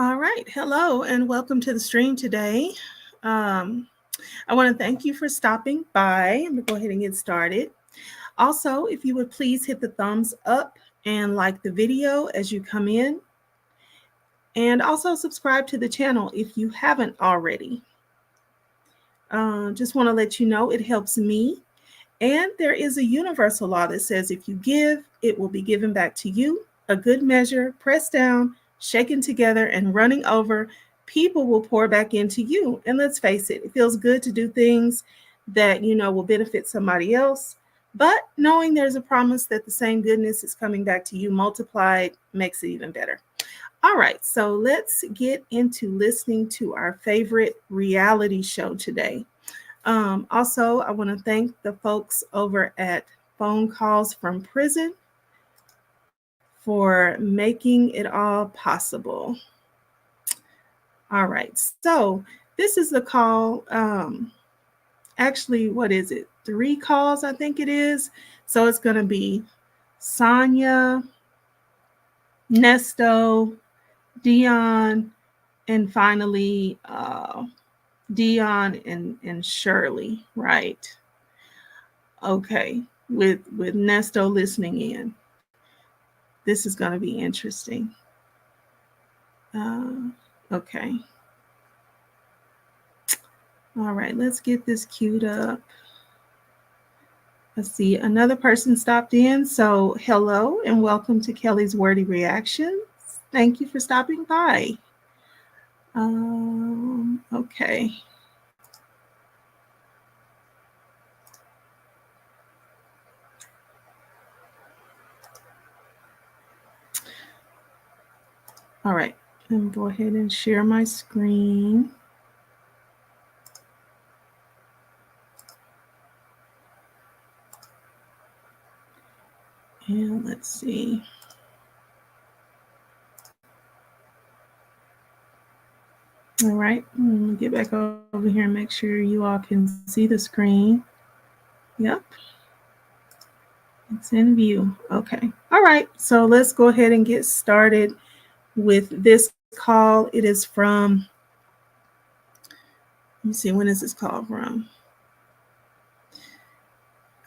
All right. Hello and welcome to the stream today. I want to thank you for stopping by. I'm going to go ahead and get started. Also, if you would please hit the thumbs up and like the video as you come in. And also subscribe to the channel if you haven't already. Just want to let you know it helps me. And there is a universal law that says if you give, it will be given back to you. A good measure, pressed down, shaken together, and running over, people will pour back into you. And let's face it feels good to do things that will benefit somebody else. But knowing there's a promise that the same goodness is coming back to you multiplied makes it even better. All right, so let's get into listening to our favorite reality show today. Also, I want to thank the folks over at Phone Calls from Prison for making it all possible. All right, so this is the call. Actually, what is it? 3 calls, I think it is. So it's going to be Sonya, Nesto, Deon, and finally Deon and Shirley, right? Okay, with Nesto listening in. This is going to be interesting. Okay. All right, let's get this queued up. Let's see, another person stopped in. So hello and welcome to Kelly's Wordy Reactions. Thank you for stopping by. Okay. All right, let me go ahead and share my screen. And let's see. All right, I'm gonna get back over here and make sure you all can see the screen. Yep. It's in view. Okay. All right, so let's go ahead and get started with this call. It is from, let me see, when is this call from?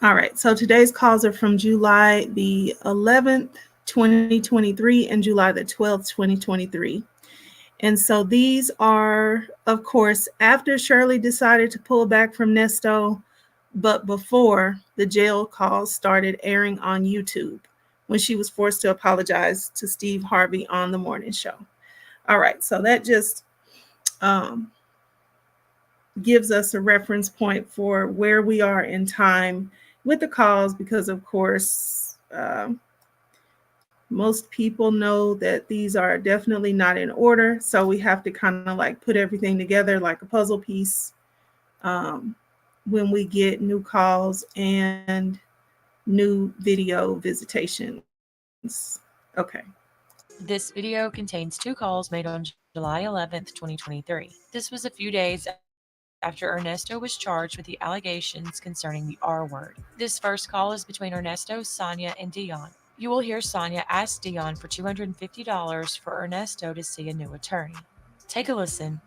All right, so today's calls are from July the 11th, 2023 and July the 12th, 2023. And so these are, of course, after Shirley decided to pull back from Nesto, but before the jail calls started airing on YouTube when she was forced to apologize to Steve Harvey on the morning show. All right, so that just gives us a reference point for where we are in time with the calls, because of course, most people know that these are definitely not in order. So we have to kind of like put everything together like a puzzle piece when we get new calls and new video visitations. Okay. This video contains 2 calls made on July 11th, 2023. This was a few days after Ernesto was charged with the allegations concerning the R word. This first call is between Ernesto, Sonia, and Deon. You will hear Sonia ask Deon for $250 for Ernesto to see a new attorney. Take a listen.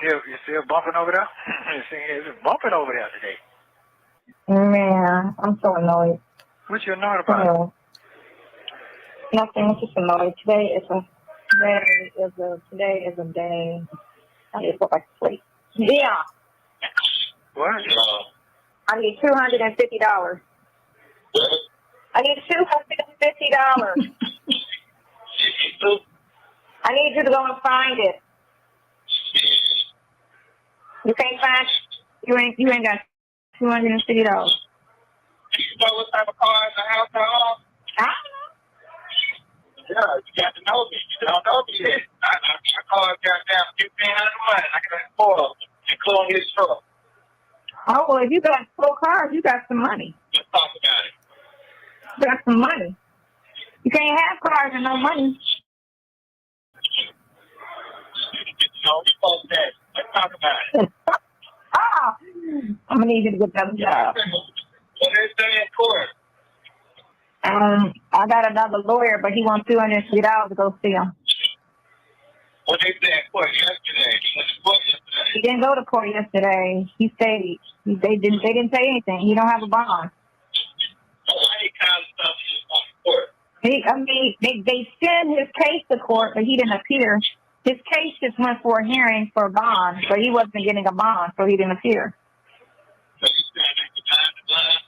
You're still bumping over there? It's bumping over there today. Man, I'm so annoyed. What you annoyed about? Nothing. I'm just annoyed. Today is a day. I just go back to sleep. Yeah. What? I need $250. I need $250. I need you to go and find it. You can't find it? You ain't got $250. You know what type of car in the house I own? I Yeah, you got to know me. You don't know me yet. I call it goddamn $1,500 money. I can afford them, including his truck. Oh, well, if you got 4 cars, you got some money. Let's talk about it. You got some money. You can't have cars and no money. We post that. Let's talk about it. I'm going to need you to get that job. What they say in court? I got another lawyer, but he wants $250 to go see him. What they said in court yesterday? He went to court yesterday. He didn't go to court yesterday. He stayed. They didn't say anything. He don't have a bond. So why he kind of stuff on court? They sent his case to court, but he didn't appear. His case just went for a hearing for a bond, but he wasn't getting a bond, so he didn't appear. So he said he denied the bond?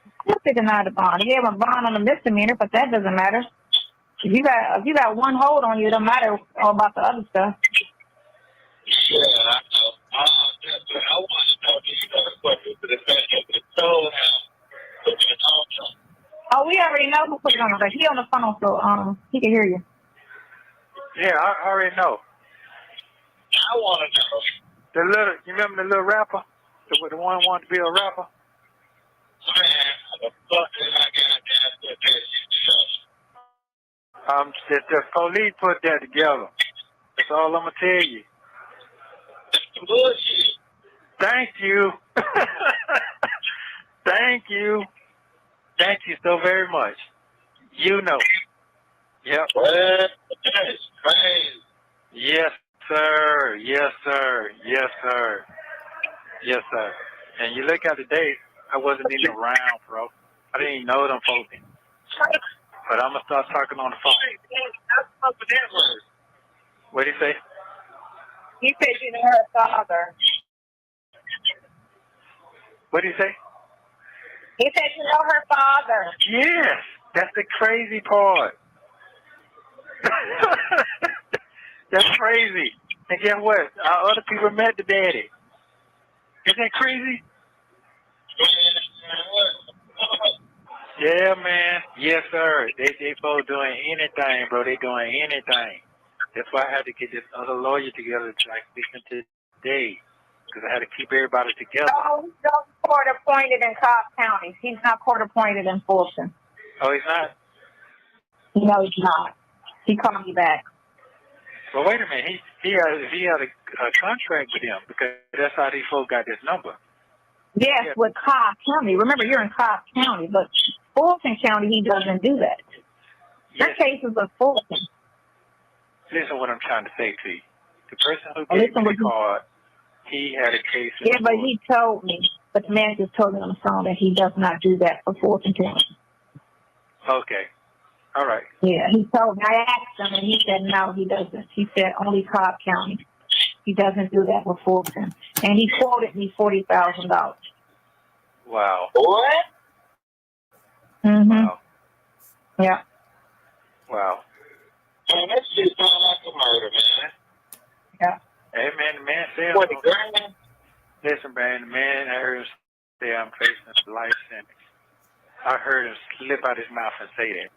Of course they denied the bond. He gave him a bond on a misdemeanor, but that doesn't matter. If you got one hold on you, it don't matter all about the other stuff. Yeah, I know. I want to know if you got a question for the fact that the soul has Oh, we already know who put it on the He on the phone, so he can hear you. Yeah, I already know. I want to know. You remember the little rapper? The one who wanted to be a rapper? Man, how the fuck did I get that with that shit? The police put that together. That's all I'm gonna tell you. That's some bullshit. Thank you. Thank you. Thank you so very much. You know. Yep. What? That's crazy. Yes, sir. Yes, sir. Yes, sir. Yes, sir. And you look at the dates, I wasn't even around, bro. I didn't even know them folks. But I'm gonna start talking on the phone. What did he say? He said you know her father. What did he say? He said you know her father. Yes, that's the crazy part. That's crazy. And guess what? Our other people met the daddy. Isn't that crazy? Yeah, man. Yes, sir. They both doing anything, bro. They doing anything. That's why I had to get this other lawyer together to like speaking today, because I had to keep everybody together. No, he's not court appointed in Cobb County. He's not court appointed in Fulton. Oh, he's not? No, he's not. He called me back. Well, wait a minute. He had a contract with him, because that's how these folks got this number. Yes, Yeah. with Cobb County. Remember, you're in Cobb County, but Fulton County, he doesn't do that. Yes. That case is with Fulton. Listen what I'm trying to say to you. The person who gave me the card, he had a case. Yeah, but he told me. But the man just told me on the phone that he does not do that for Fulton County. Okay. All right. Yeah, he told me. I asked him, and he said no, he doesn't. He said only Cobb County. He doesn't do that for Fulton. And he quoted me $40,000. Wow. What? Mm-hmm. Wow. Yeah. Wow. Man, that shit sound like a murder, man. Yeah. Hey, man, the man said, What, the grand? listen, man, the man, I heard him say I'm facing life sentence. I heard him slip out his mouth and say that.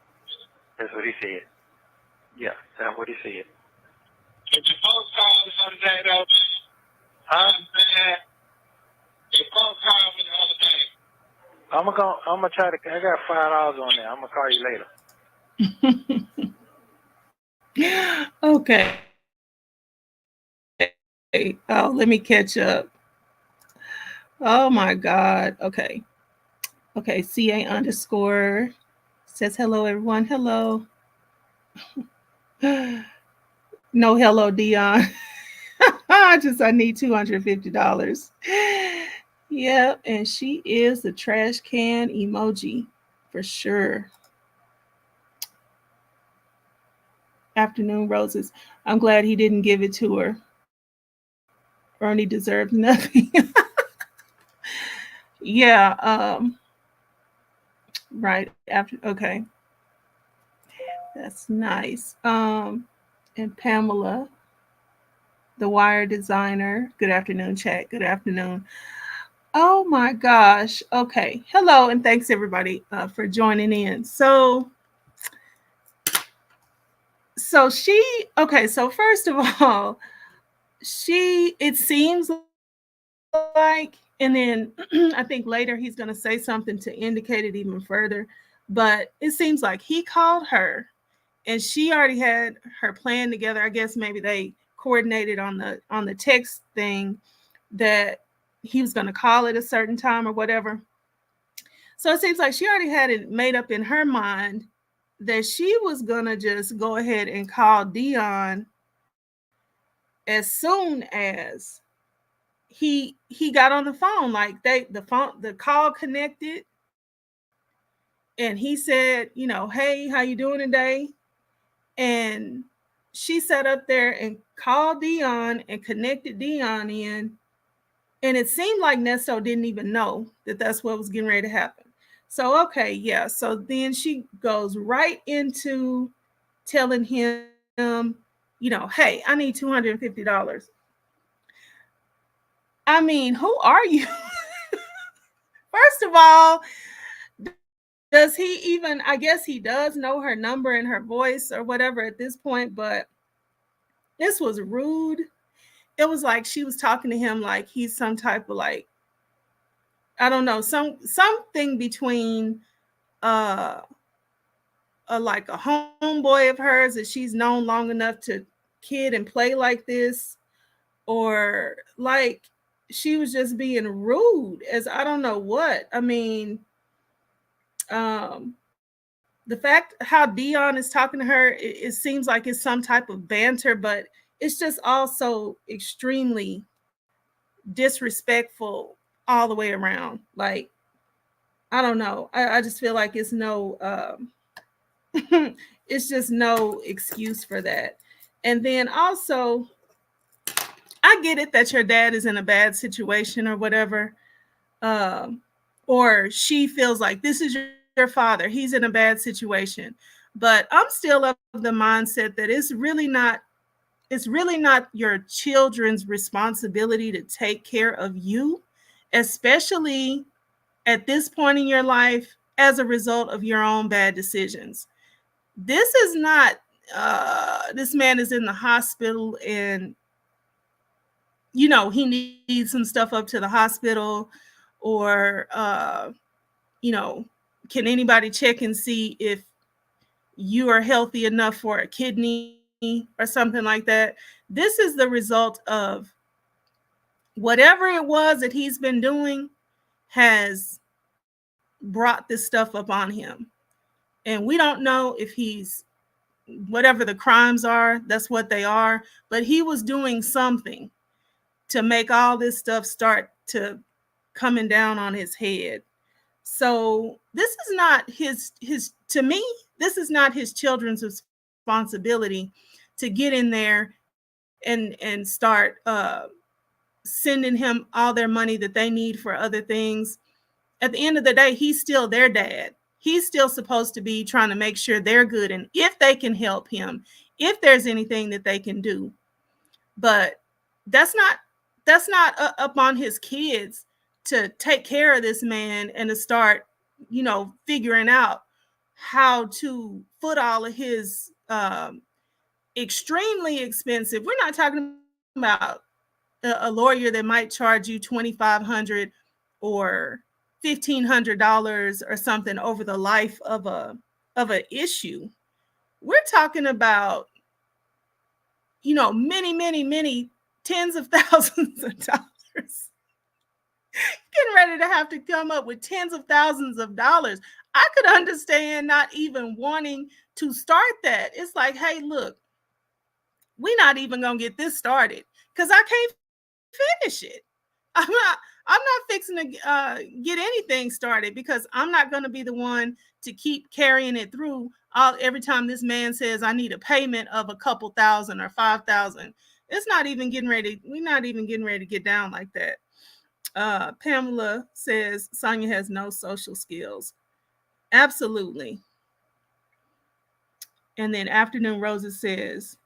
That's what he said. Yeah, that's what he said. Did your folks call me the other day, though? Huh? Man, your folks called me the other day. I'm gonna try to, I got $5 on there. I'm gonna call you later. Okay. Oh, let me catch up. Oh my God. Okay. Okay. CA_ says hello, everyone. Hello. No, hello, Deon. I need $250. Yep. And she is the trash can emoji for sure. Afternoon roses. I'm glad he didn't give it to her. Bernie deserved nothing. Yeah. Right after. Okay. That's nice. And Pamela, the wire designer. Good afternoon, chat. Good afternoon. Oh my gosh. Okay. Hello, and thanks everybody for joining in. So she. Okay. So first of all, it seems like, and then I think later he's going to say something to indicate it even further, but it seems like he called her and she already had her plan together. I guess maybe they coordinated on the text thing that he was going to call at a certain time or whatever. So it seems like she already had it made up in her mind that she was gonna just go ahead and call Deon as soon as he got on the phone. Like the call connected, and he said, hey, how you doing today? And she sat up there and called Deon and connected Deon in. And it seemed like Nesto didn't even know that that's what was getting ready to happen. So, okay, yeah. So then she goes right into telling him, hey, I need $250. I mean, who are you? First of all, does he even, I guess he does know her number and her voice or whatever at this point, but this was rude. It was like she was talking to him like he's some type of like, I don't know, something between like a homeboy of hers that she's known long enough to kid and play like this, or like she was just being rude as I don't know what. I mean, the fact how Deon is talking to her, it seems like it's some type of banter, but it's just also extremely disrespectful all the way around. Like, I don't know. I just feel like it's no it's just no excuse for that. And then also, I get it that your dad is in a bad situation or whatever. Um, or she feels like this is your father, he's in a bad situation. But I'm still of the mindset that it's really not your children's responsibility to take care of you, especially at this point in your life as a result of your own bad decisions. This is not this man is in the hospital and he needs some stuff up to the hospital, or you know can anybody check and see if you are healthy enough for a kidney or something like that. This is the result of whatever it was that he's been doing has brought this stuff up on him. And we don't know if he's whatever the crimes are, that's what they are, but he was doing something to make all this stuff start to coming down on his head. So this is not his to me, this is not his children's responsibility to get in there and start sending him all their money that they need for other things. At the end of the day, he's still their dad. He's still supposed to be trying to make sure they're good and if they can help him, if there's anything that they can do. But that's not up on his kids to take care of this man and to start, figuring out how to foot all of his extremely expensive. We're not talking about a lawyer that might charge you $2,500 or $1,500 or something over the life of an issue. We're talking about, many, many, many tens of thousands of dollars. Getting ready to have to come up with tens of thousands of dollars. I could understand not even wanting to start that. It's like, hey, look, we're not even gonna get this started because I can't finish it. I'm not fixing to get anything started because I'm not going to be the one to keep carrying it through every time this man says I need a payment of a couple thousand or 5,000. It's not even getting ready. We're not even getting ready to get down like that. Pamela says Sonya has no social skills. Absolutely. And then Afternoon Roses says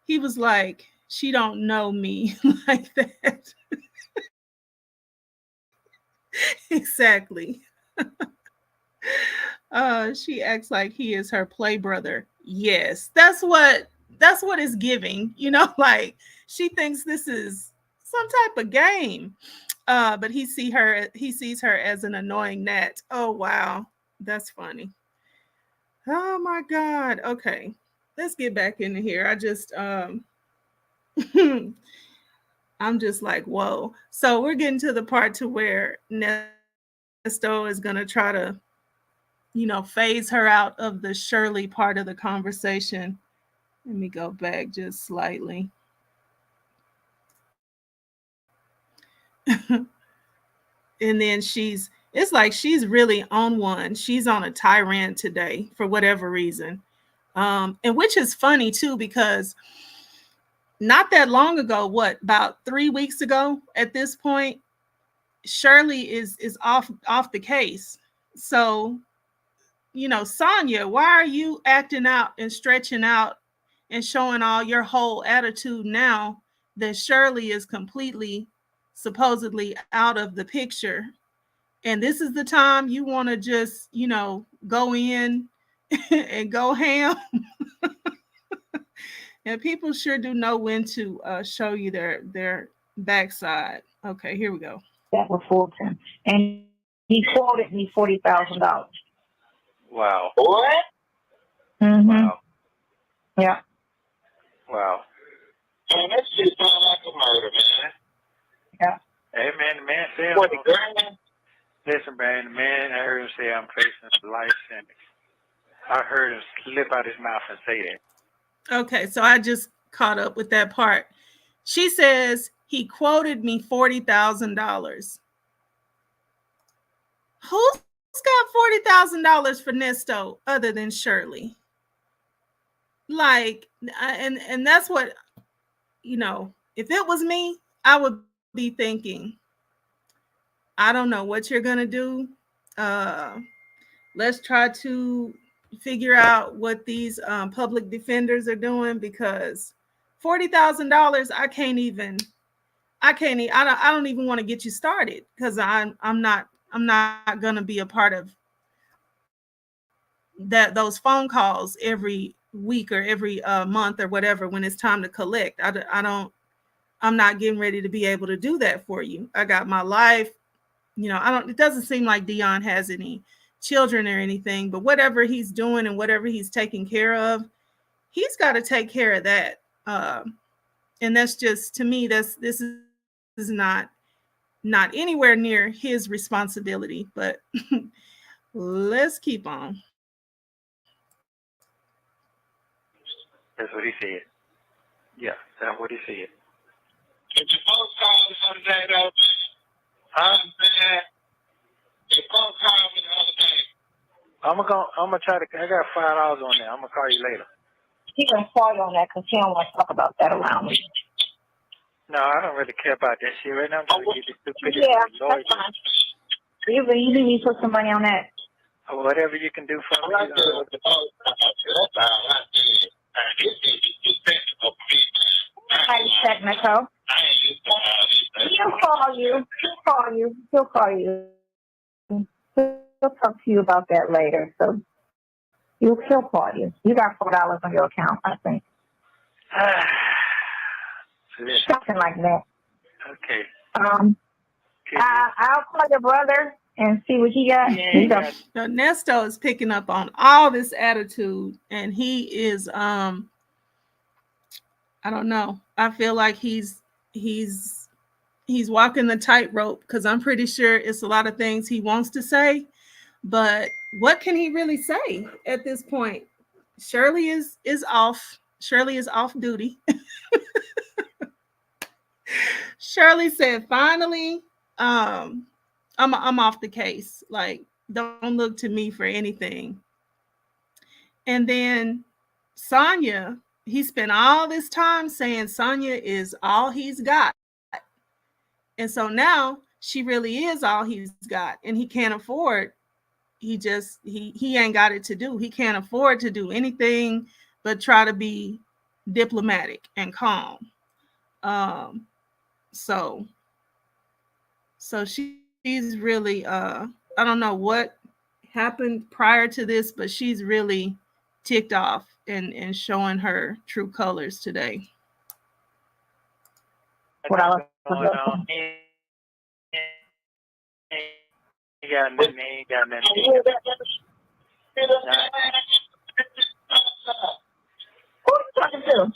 he was like, she don't know me like that. Exactly. She acts like he is her play brother. Yes, that's what it's giving. Like she thinks this is some type of game. But he sees her as an annoying gnat. Oh wow, that's funny. Oh my God. Okay, let's get back into here. I just I'm just like, whoa. So we're getting to the part to where Nesto is going to try to phase her out of the Shirley part of the conversation. Let me go back just slightly. And then it's like she's really on one. She's on a tirade today for whatever reason. And which is funny too, because not that long ago, about 3 weeks ago at this point, Shirley is off the case. So, Sonya, why are you acting out and stretching out and showing all your whole attitude now that Shirley is completely, supposedly out of the picture? And this is the time you want to just, go in and go ham. And people sure do know when to show you their backside. Okay, here we go. That was Fulton. And he quoted me $40,000. Wow. What? Mm-hmm. Wow. Yeah. Wow. Man, that shit sound like a murder, man. Yeah. Hey, man, the man said, $20 grand? listen, man, the man, I heard him say, I'm facing a life sentence. I heard him slip out his mouth and say that. Okay, so I just caught up with that part. She says he quoted me $40,000. Who's got $40,000 for Nesto other than Shirley? Like, and that's what, if it was me, I would be thinking, I don't know what you're gonna do. Let's try to figure out what these public defenders are doing, because $40,000, I don't even want to get you started, because I'm not gonna be a part of those phone calls every week or every month or whatever when it's time to collect. I'm not getting ready to be able to do that for you. I got my life. It doesn't seem like Deon has any children or anything, but whatever he's doing and whatever he's taking care of, he's got to take care of that. And that's just, to me, this is not anywhere near his responsibility, but let's keep on. That's what he said. Yeah, that's what he said. If your phone called me the other day, though, Huh? man, your phone called me the other day. I'm gonna try to, I got $5 on there. I'm gonna call you later. He gonna call you on that because he don't want to talk about that around me. No, I don't really care about that shit right now. I'm trying to get this stupidity. Yeah, that's fine. You need to put some money on that. Whatever you can do for me. That's all I did. Highly technical. He'll call you. He'll talk to you about that later. So he'll call you. You got $4 on your account, I think. Something like that. Okay. I'll call your brother and see what he got. Yeah. So Nesto is picking up on all this attitude, and he is I don't know. I feel like he's walking the tightrope, because I'm pretty sure it's a lot of things he wants to say, but what can he really say at this point? Shirley is off. Shirley is off duty. Shirley said, finally, I'm off the case. Like, don't look to me for anything. And then Sonya, he spent all this time saying Sonya is all he's got. And so now she really is all he's got, and he can't afford. He ain't got it to do. He can't afford to do anything but try to be diplomatic and calm. So she's really I don't know what happened prior to this, but she's really ticked off and showing her true colors today. What else? He got nothing. Who are you talking to?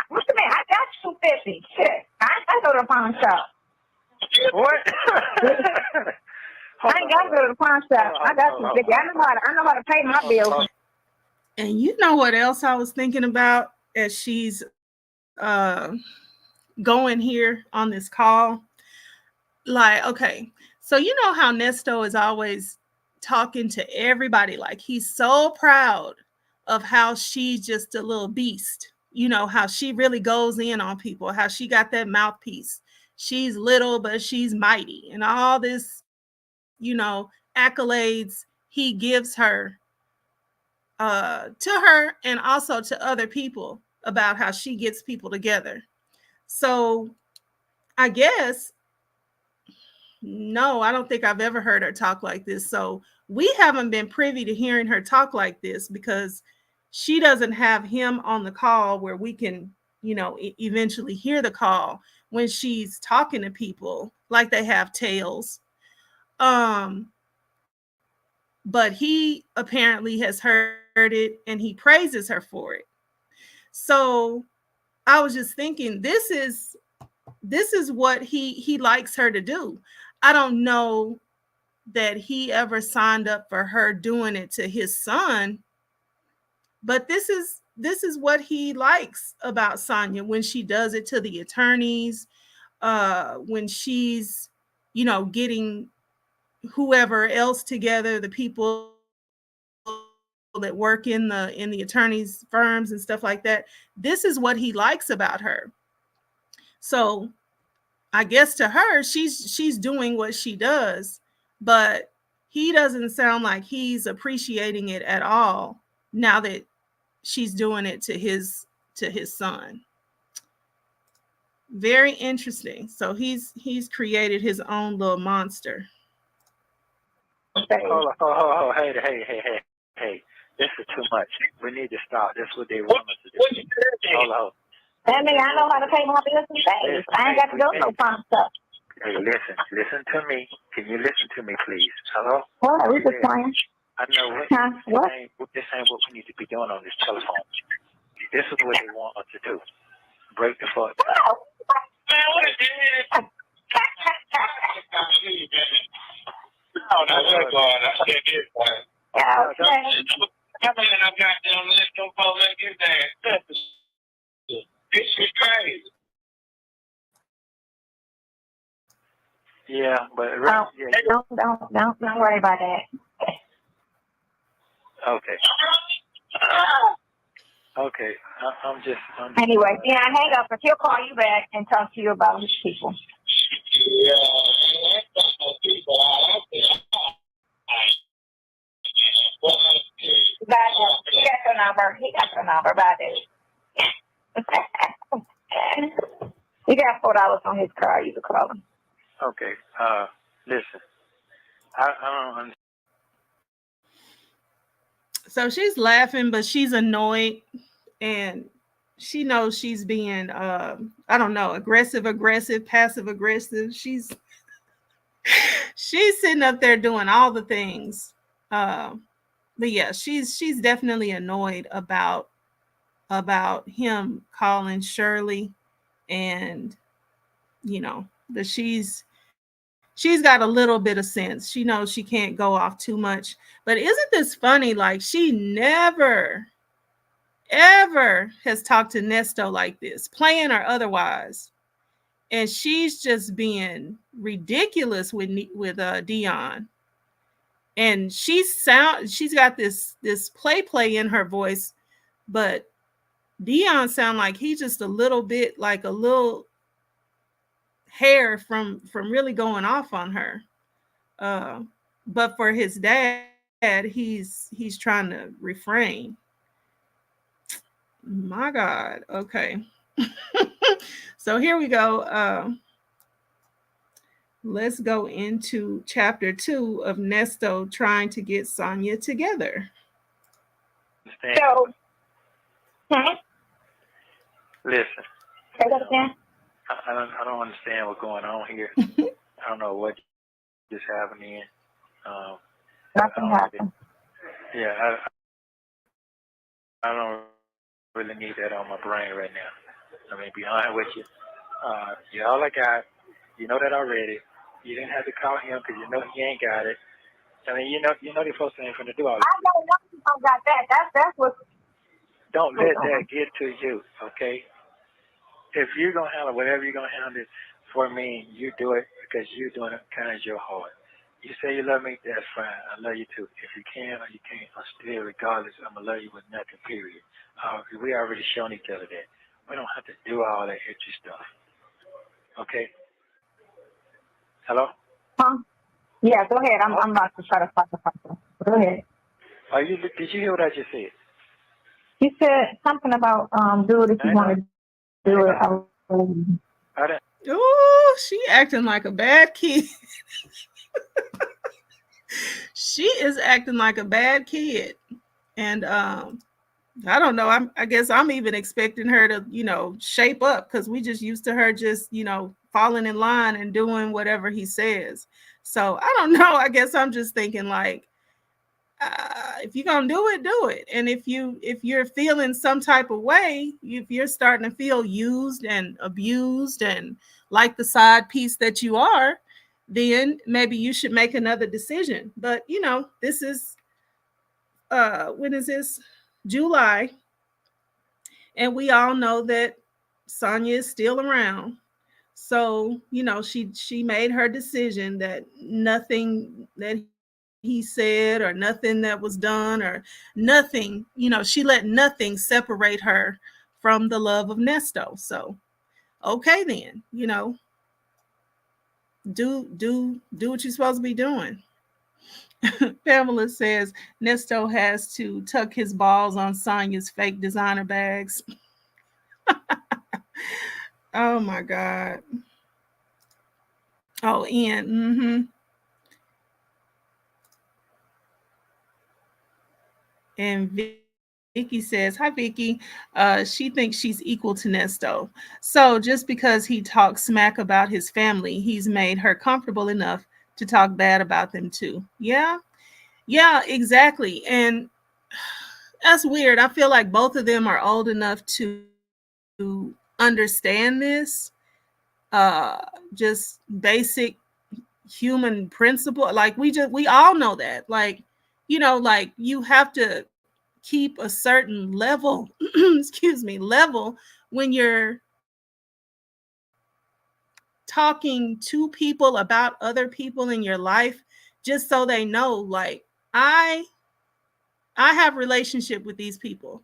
What's the man? I got $250. Shit. I go to a pawn shop. What? I ain't got to go to the pawn shop. I got you, baby. I know how to pay my bills. And you know what else I was thinking about as she's going here on this call? Like, okay, so you know how Nesto is always talking to everybody, like he's so proud of how she's just a little beast. You know, how she really goes in on people, how she got that mouthpiece. She's little, but she's mighty, and all this, you know, accolades he gives her to her and also to other people about how she gets people together. So I guess, no, I don't think I've ever heard her talk like this. So we haven't been privy to hearing her talk like this because she doesn't have him on the call where we can, you know, eventually hear the call when she's talking to people like they have tails. But he apparently has heard it and he praises her for it. So I was just thinking, this is what he likes her to do. I don't know that he ever signed up for her doing it to his son, but this is what he likes about Sonya when she does it to the attorneys, when she's, you know, getting whoever else together, the people that work in the attorneys firms and stuff like that. This is what he likes about her. So I guess to her, she's doing what she does, but he doesn't sound like he's appreciating it at all now that she's doing it to his son. Very interesting. So he's created his own little monster. Oh, hey. This is too much. We need to stop. This is what they want us to do. Hold on. That means I know how to pay my bills and things. I ain't got to go no pawn shop. Hey, listen to me. Can you listen to me, please? Hello? What? We just playing. I know this ain't what we need to be doing on this telephone. This is what they want us to do. Break the fuck down. Man, what is this? No, that's not going. I can't get it. Yeah, okay. I mean, I've got them let them folks let get there. This is crazy. Yeah, but Don't worry about that. okay. Okay, Anyway, yeah, hang up, but he'll call you back and talk to you about his people. Yeah, He got your number. He got your number. Bye, dude. He got $4 on his car. You can call him. Okay. Listen, I don't understand. So she's laughing, but she's annoyed, and she knows she's being I don't know, aggressive, passive aggressive. She's sitting up there doing all the things. But yeah, she's definitely annoyed about him calling Shirley, and you know that she's got a little bit of sense. She knows she can't go off too much. But isn't this funny? Like, she never ever has talked to Nesto like this, playing or otherwise, and she's just being ridiculous with Deon. And she's got this play in her voice, but Deon sound like he's just a little bit, like a little hair from really going off on her. But for his dad, he's trying to refrain. My God. Okay. So here we go. Let's go into chapter 2 of Nesto trying to get Sonya together. So, listen. Say that again. I don't understand what's going on here. I don't know what just happened. Nothing happened. Yeah, I don't really need that on my brain right now. I mean, be honest with you. You're all I got. You know that already. You didn't have to call him because you know he ain't got it. I mean, these folks ain't finna do all I that. don't know if I got that. That's what. Don't let that get to you, okay? If you're gonna handle whatever you're gonna handle for me, you do it because you're doing it kind of your heart. You say you love me, that's fine. I love you too. If you can or you can't, I'm still, regardless, I'm gonna love you with nothing, period. We already shown each other that. We don't have to do all that extra stuff. Okay? Hello? Huh? Yeah, go ahead. I'm about to try to find the person. Go ahead. Did you hear what I just said? You said something about do it if you want to do it. I didn't. Oh, she acting like a bad kid. She is acting like a bad kid. And I don't know. I guess I'm even expecting her to, shape up, because we just used to her just, falling in line and doing whatever he says. So I don't know. I guess I'm just thinking like, if you're gonna do it. And if you're feeling some type of way, if you're starting to feel used and abused and like the side piece that you are, then maybe you should make another decision. But this is when is this? July. And we all know that Sonya is still around. So, she made her decision that nothing that he said or nothing that was done or nothing, she let nothing separate her from the love of Nesto. So, okay then, do what you're supposed to be doing. Pamela says Nesto has to tuck his balls on Sonya's fake designer bags. Oh my God. Oh, Ian. And Vicky says, hi, Vicky. She thinks she's equal to Nesto. So just because he talks smack about his family, he's made her comfortable enough to talk bad about them too. Yeah, exactly. And that's weird. I feel like both of them are old enough to understand this. Just basic human principle. Like we all know that. Like, like you have to keep a certain level, level when you're talking to people about other people in your life, just so they know, like, I have relationship with these people.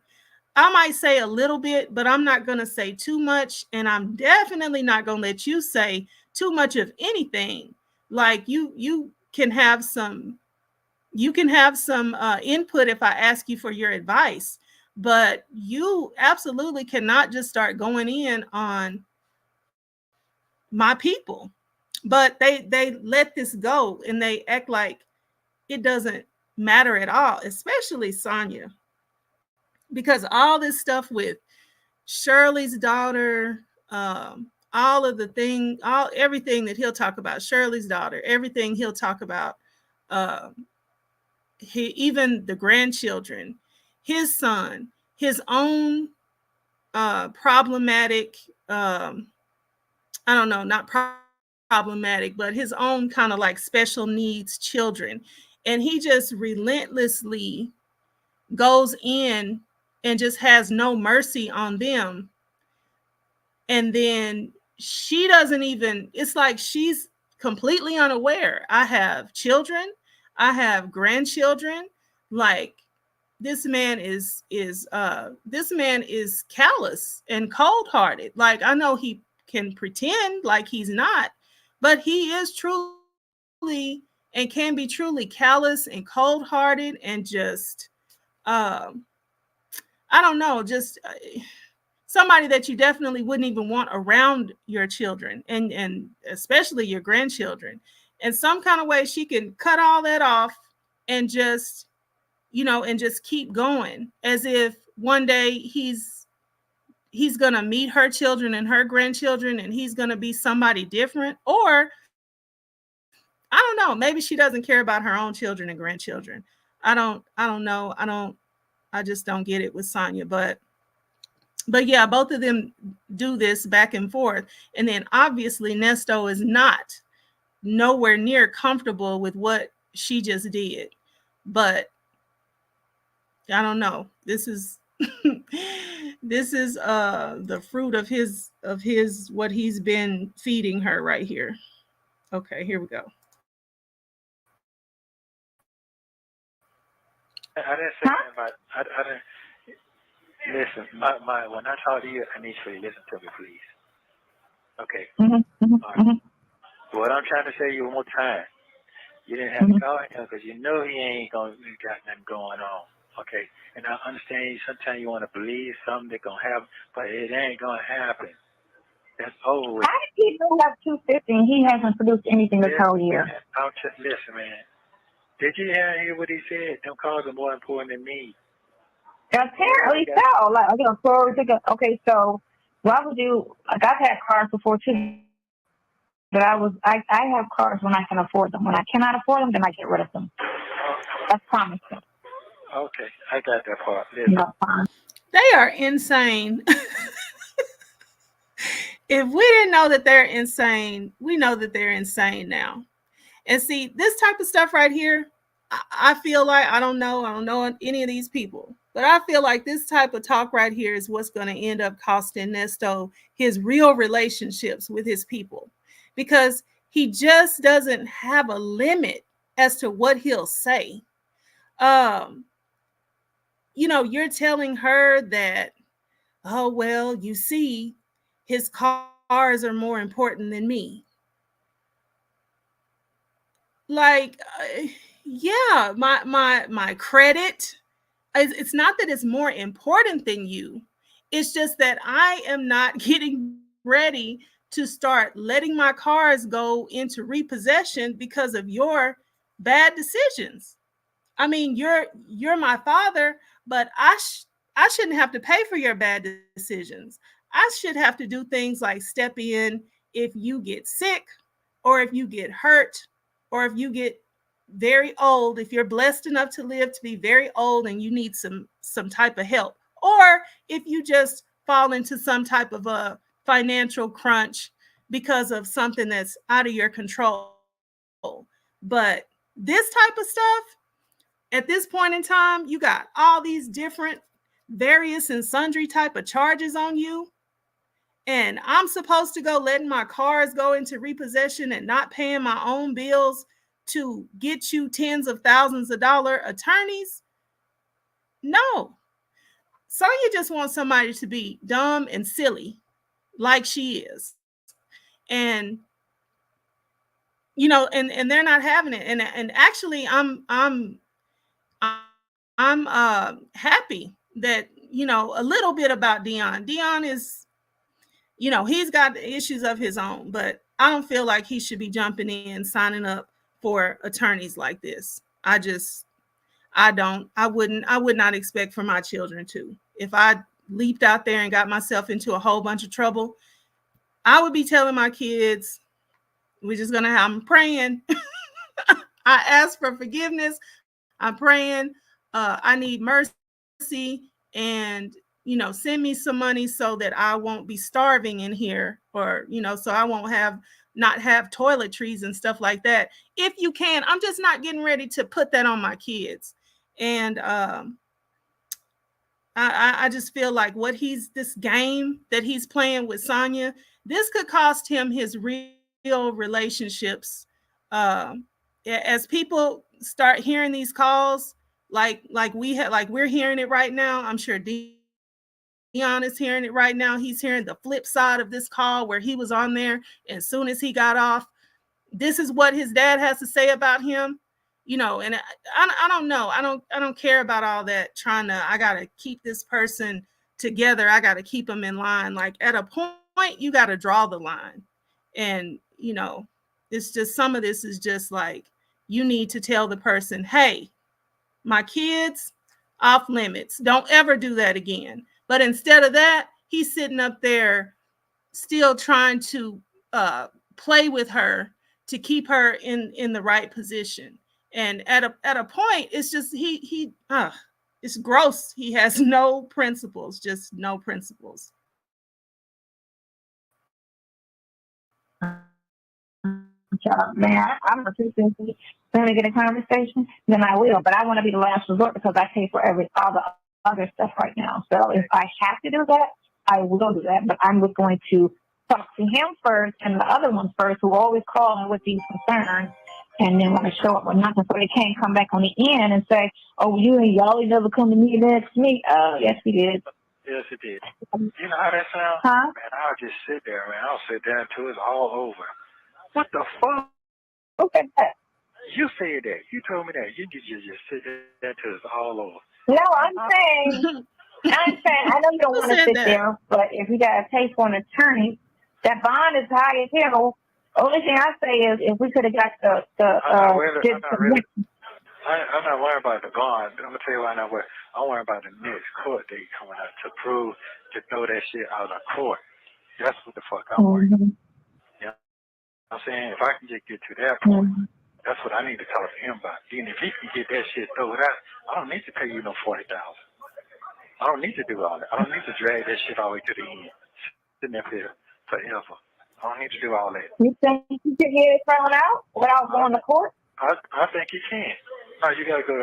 I might say a little bit, but I'm not going to say too much. And I'm definitely not going to let you say too much of anything. Like you can have some input if I ask you for your advice, but you absolutely cannot just start going in on my people. But they let this go and they act like it doesn't matter at all, especially Sonya, because all this stuff with Shirley's daughter, all of the everything that he'll talk about, Shirley's daughter, everything he'll talk about, even the grandchildren, his son, his own problematic, I don't know, not problematic, but his own kind of like special needs children. And he just relentlessly goes in and just has no mercy on them. And then she doesn't even, it's like she's completely unaware. I have children, I have grandchildren. Like, this man is callous and cold-hearted. Like, I know he can pretend like he's not, but he is truly and can be truly callous and cold-hearted and just I don't know, just somebody that you definitely wouldn't even want around your children and especially your grandchildren. In some kind of way, she can cut all that off and just, and just keep going as if one day he's going to meet her children and her grandchildren and he's going to be somebody different. Or I don't know, maybe she doesn't care about her own children and grandchildren. I don't know. I just don't get it with Sonya, but yeah, both of them do this back and forth. And then obviously Nesto is not nowhere near comfortable with what she just did. But I don't know. This is this is the fruit of his what he's been feeding her right here. Okay, here we go. I didn't say anything about. I didn't listen. My when I talk to you, I need you to listen to me, please. Okay. All right. What I'm trying to say you one more time. You didn't have to call him because you know he ain't got nothing going on. Okay. And I understand sometimes you want to believe something that's gonna happen, but it ain't gonna happen. That's over with. How did he have 250 and he hasn't produced anything this whole year? Listen, man. Did you hear what he said? Them cars are more important than me. Apparently so. Like, okay, so why would you? Like, I've had cars before too, but I have cars when I can afford them. When I cannot afford them, then I get rid of them. That's promising. Okay, I got that part. Listen. No, fine. They are insane. If we didn't know that they're insane, we know that they're insane now. And see, this type of stuff right here, I feel like I don't know any of these people, but I feel like this type of talk right here is what's going to end up costing Nesto his real relationships with his people, because he just doesn't have a limit as to what he'll say. You're telling her that, oh, well, you see, his cars are more important than me. Like, yeah, my credit, it's not that it's more important than you. It's just that I am not getting ready to start letting my cars go into repossession because of your bad decisions. I mean, you're my father, but I shouldn't have to pay for your bad decisions. I should have to do things like step in if you get sick, or if you get hurt, or if you get very old, if you're blessed enough to live to be very old and you need some type of help, or if you just fall into some type of a financial crunch because of something that's out of your control. But this type of stuff, at this point in time, you got all these different various and sundry type of charges on you. And I'm supposed to go letting my cars go into repossession and not paying my own bills to get you tens of thousands of dollar attorneys? No. Sonya just wants somebody to be dumb and silly like she is. And and they're not having it. And actually I'm happy that, a little bit about Deon. Deon is, he's got issues of his own, but I don't feel like he should be jumping in, signing up for attorneys like this. I would not expect for my children to. If I leaped out there and got myself into a whole bunch of trouble, I would be telling my kids, we're just going to have them praying. I ask for forgiveness. I'm praying. I need mercy, and send me some money so that I won't be starving in here, or so I won't not have toiletries and stuff like that. If you can, I'm just not getting ready to put that on my kids. And I just feel like this game that he's playing with Sonya, this could cost him his real relationships. As people start hearing these calls, like we're hearing it right now. I'm sure Deon is hearing it right now. He's hearing the flip side of this call where he was on there, and as soon as he got off, this is what his dad has to say about him. And I don't know. I don't care about all that I got to keep this person together. I got to keep them in line. Like, at a point, you got to draw the line. And, it's just, some of this is just like, you need to tell the person, hey, my kids, off limits. Don't ever do that again. But instead of that, he's sitting up there still trying to play with her to keep her in the right position. And at a point, it's just it's gross. He has no principles, just no principles. job, man. I'm a two-fifty. Let me get a conversation, then I will. But I want to be the last resort because I pay for all the other stuff right now. So if I have to do that, I will do that. But I'm just going to talk to him first and the other one first, who always calling with these concerns, and then want to show up with nothing, so they can't come back on the end and say, "Oh, y'all ain't never come to me and ask me." Oh, yes, we did. Yes, it did. You know how that sounds? Huh? Man, I'll just sit there, man. I'll sit there until it's all over. What the fuck? Okay. You said that. You told me that. You just sit there until it's all over. No, I'm saying, I know you don't want to sit there, but if you got to pay for an attorney, that bond is high as hell. Only thing I say is, if we could have got I'm not worried about the bond. I'm gonna tell you why I'm not worried. I'm worried about the next court date coming out to prove, to throw that shit out of court. That's what the fuck I'm worried. Mm-hmm. You know what I'm saying? If I can just get to that point, that's what I need to talk to him about. Then if he can get that shit thrown out, I don't need to pay you no $40,000. I don't need to do all that. I don't need to drag that shit all the way to the end, sitting up there forever. I don't need to do all that. You think you can get it thrown out without going to court? I think you can. No, you gotta go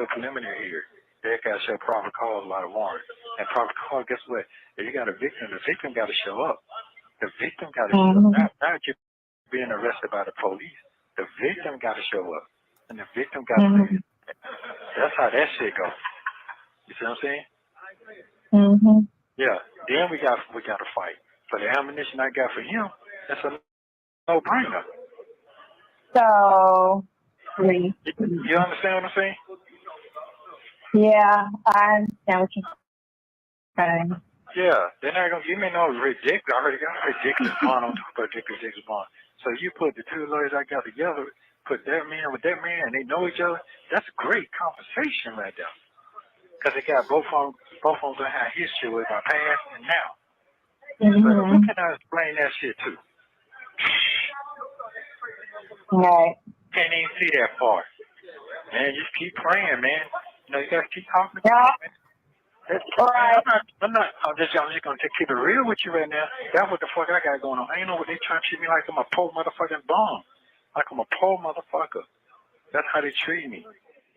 preliminary here. They gotta show proper cause, a lot of warrant. And proper cause, guess what? If you got a victim, the victim gotta show up. The victim gotta show up. Not just being arrested by the police. The victim gotta show up. And the victim gotta say, that's how that shit goes. You see what I'm saying? Mm-hmm. Yeah. Then we gotta fight. For the ammunition I got for him, that's a no-brainer. So, you understand what I'm saying? Yeah, I understand what you're saying. Yeah, they're not gonna give me no ridiculous. I already got a ridiculous bond on top of ridiculous bond. So you put the two lawyers I got together, put that man with that man, and they know each other. That's great conversation right there. Because they got both of them gonna have history with my past and now. Mm-hmm. So who can I explain that shit to? Right. Can't even see that far. Man, just keep praying, man. You know, you gotta keep talking to Yeah. man. Right. I'm just gonna keep it real with you right now. That's what the fuck I got going on. I ain't know what they trying to treat me like I'm a poor motherfucking bum. Like I'm a poor motherfucker. That's how they treat me.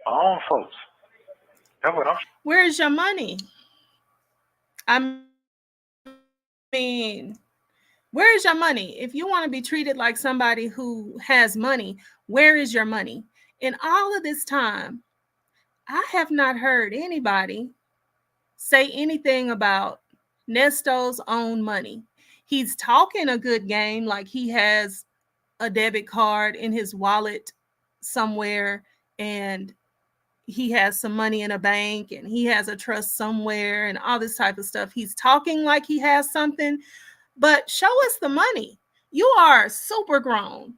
My own folks. That's what I'm. Where is your money? I mean, where is your money? If you want to be treated like somebody who has money, where is your money? In all of this time, I have not heard anybody say anything about Nesto's own money. He's talking a good game, like he has a debit card in his wallet somewhere, and he has some money in a bank, and he has a trust somewhere, and all this type of stuff. He's talking like he has something, but show us the money. You are super grown.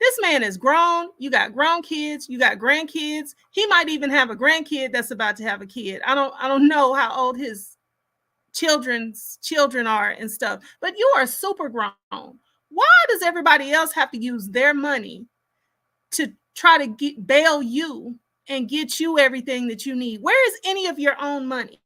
This man is grown. You got grown kids. You got grandkids. He might even have a grandkid that's about to have a kid. I don't know how old his children's children are and stuff, but you are super grown. Why does everybody else have to use their money to try to bail you and get you everything that you need? Where is any of your own money?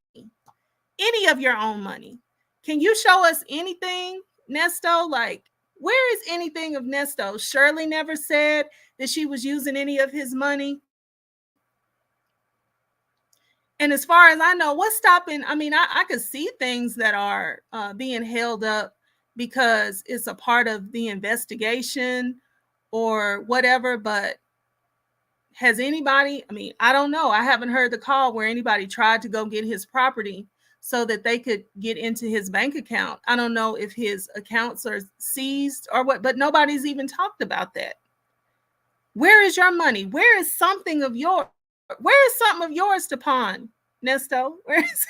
Any of your own money? Can you show us anything, Nesto? Like, where is anything of Nesto? Shirley never said that she was using any of his money. And as far as I know, what's stopping? I mean, I could see things that are being held up because it's a part of the investigation or whatever. But has anybody, I mean, I don't know. I haven't heard the call where anybody tried to go get his property so that they could get into his bank account. I don't know if his accounts are seized or what, but nobody's even talked about that. Where is your money? Where is something of yours? Where is something of yours to pawn, Nesto? Where is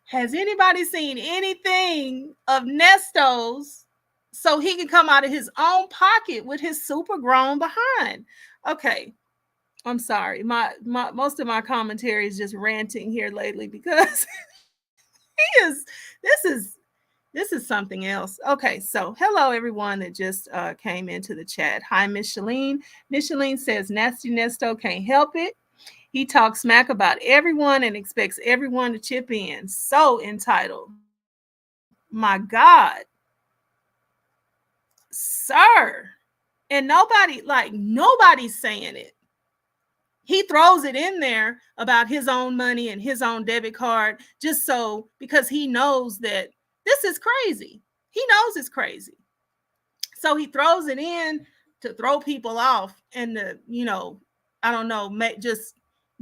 Has anybody seen anything of Nesto's so he can come out of his own pocket with his super grown behind? Okay. I'm sorry. My most of my commentary is just ranting here lately because this is something else. Okay, so hello everyone that just came into the chat. Hi, Miss Shalene. Miss Shalene says Nasty Nesto can't help it. He talks smack about everyone and expects everyone to chip in. So entitled. My God. sir. And nobody's saying it. He throws it in there about his own money and his own debit card just so, because he knows that this is crazy. He knows it's crazy. So he throws it in to throw people off and to, I don't know, just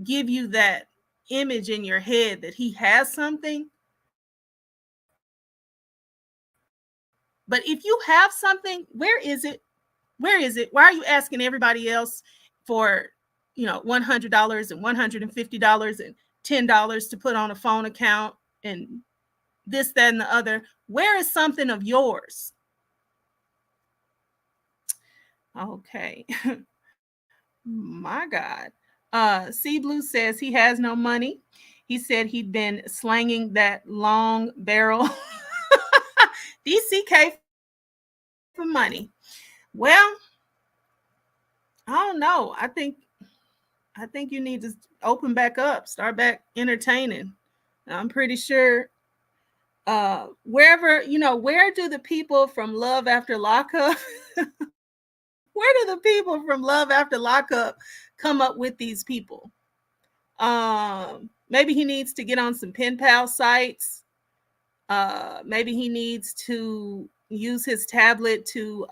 give you that image in your head that he has something. But if you have something, where is it? Where is it? Why are you asking everybody else for, $100 and $150 and $10 to put on a phone account and this, that, and the other? Where is something of yours? Okay. My God. Sea Blue says he has no money. He said he'd been slanging that long barrel DCK for money. Well, I don't know. I think you need to open back up, start back entertaining. I'm pretty sure where do the people from Love After Lockup where do the people from Love After Lockup come up with these people? Maybe he needs to get on some pen pal sites. Maybe he needs to use his tablet to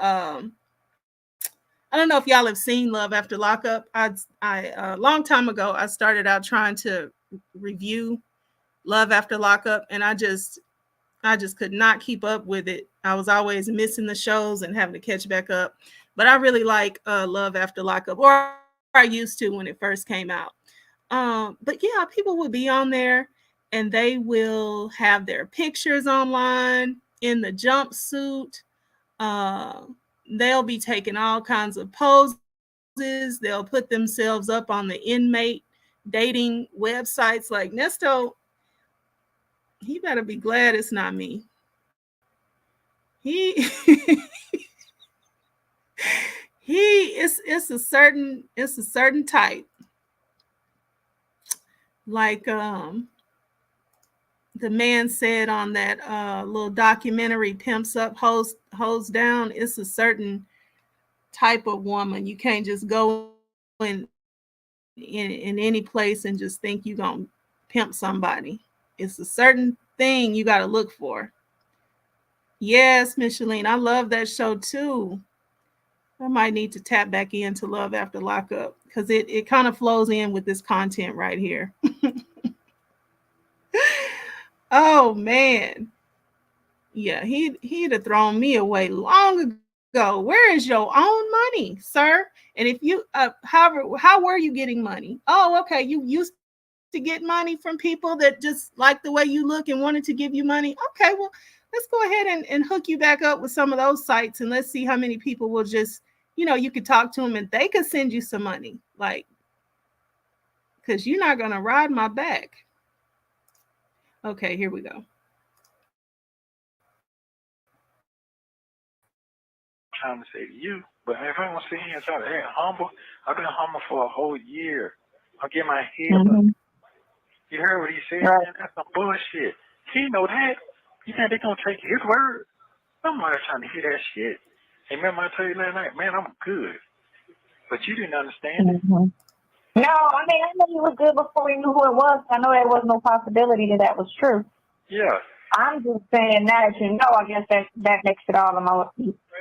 I don't know if y'all have seen Love After Lockup. I a long time ago, I started out trying to review Love After Lockup, and I just could not keep up with it. I was always missing the shows and having to catch back up. But I really like Love After Lockup, or I used to when it first came out. But yeah, people will be on there and they will have their pictures online in the jumpsuit. They'll be taking all kinds of poses. They'll put themselves up on the inmate dating websites like Nesto. He better be glad it's not me. It's a certain type. Like the man said on that little documentary, Pimps Up, Hoes Down, it's a certain type of woman. You can't just go in any place and just think you're gonna pimp somebody. It's a certain thing you got to look for. Yes, Micheline, I love that show too. I might need to tap back into Love After Lockup because it kind of flows in with this content right here. Oh man, yeah, he'd have thrown me away long ago. Where is your own money, sir? And if you how were you getting money? Oh, okay, you used to get money from people that just like the way you look and wanted to give you money. Okay, well, let's go ahead and hook you back up with some of those sites, and let's see how many people will just, you could talk to them and they could send you some money, like, because you're not gonna ride my back. Okay, here we go. Trying to say to you, but if I want to sit here and try to act humble, I've been humble for a whole year. I'll get my head up. You heard what he said? Right. Man, that's some bullshit. He know that. You think they gonna take his word? I'm not trying to hear that shit. Hey, remember I told you last night, man, I'm good. But you didn't understand it. No, I mean, I know you was good before we knew who it was. I know there was no possibility that was true. Yeah. I'm just saying now that you know, I guess that makes it all the more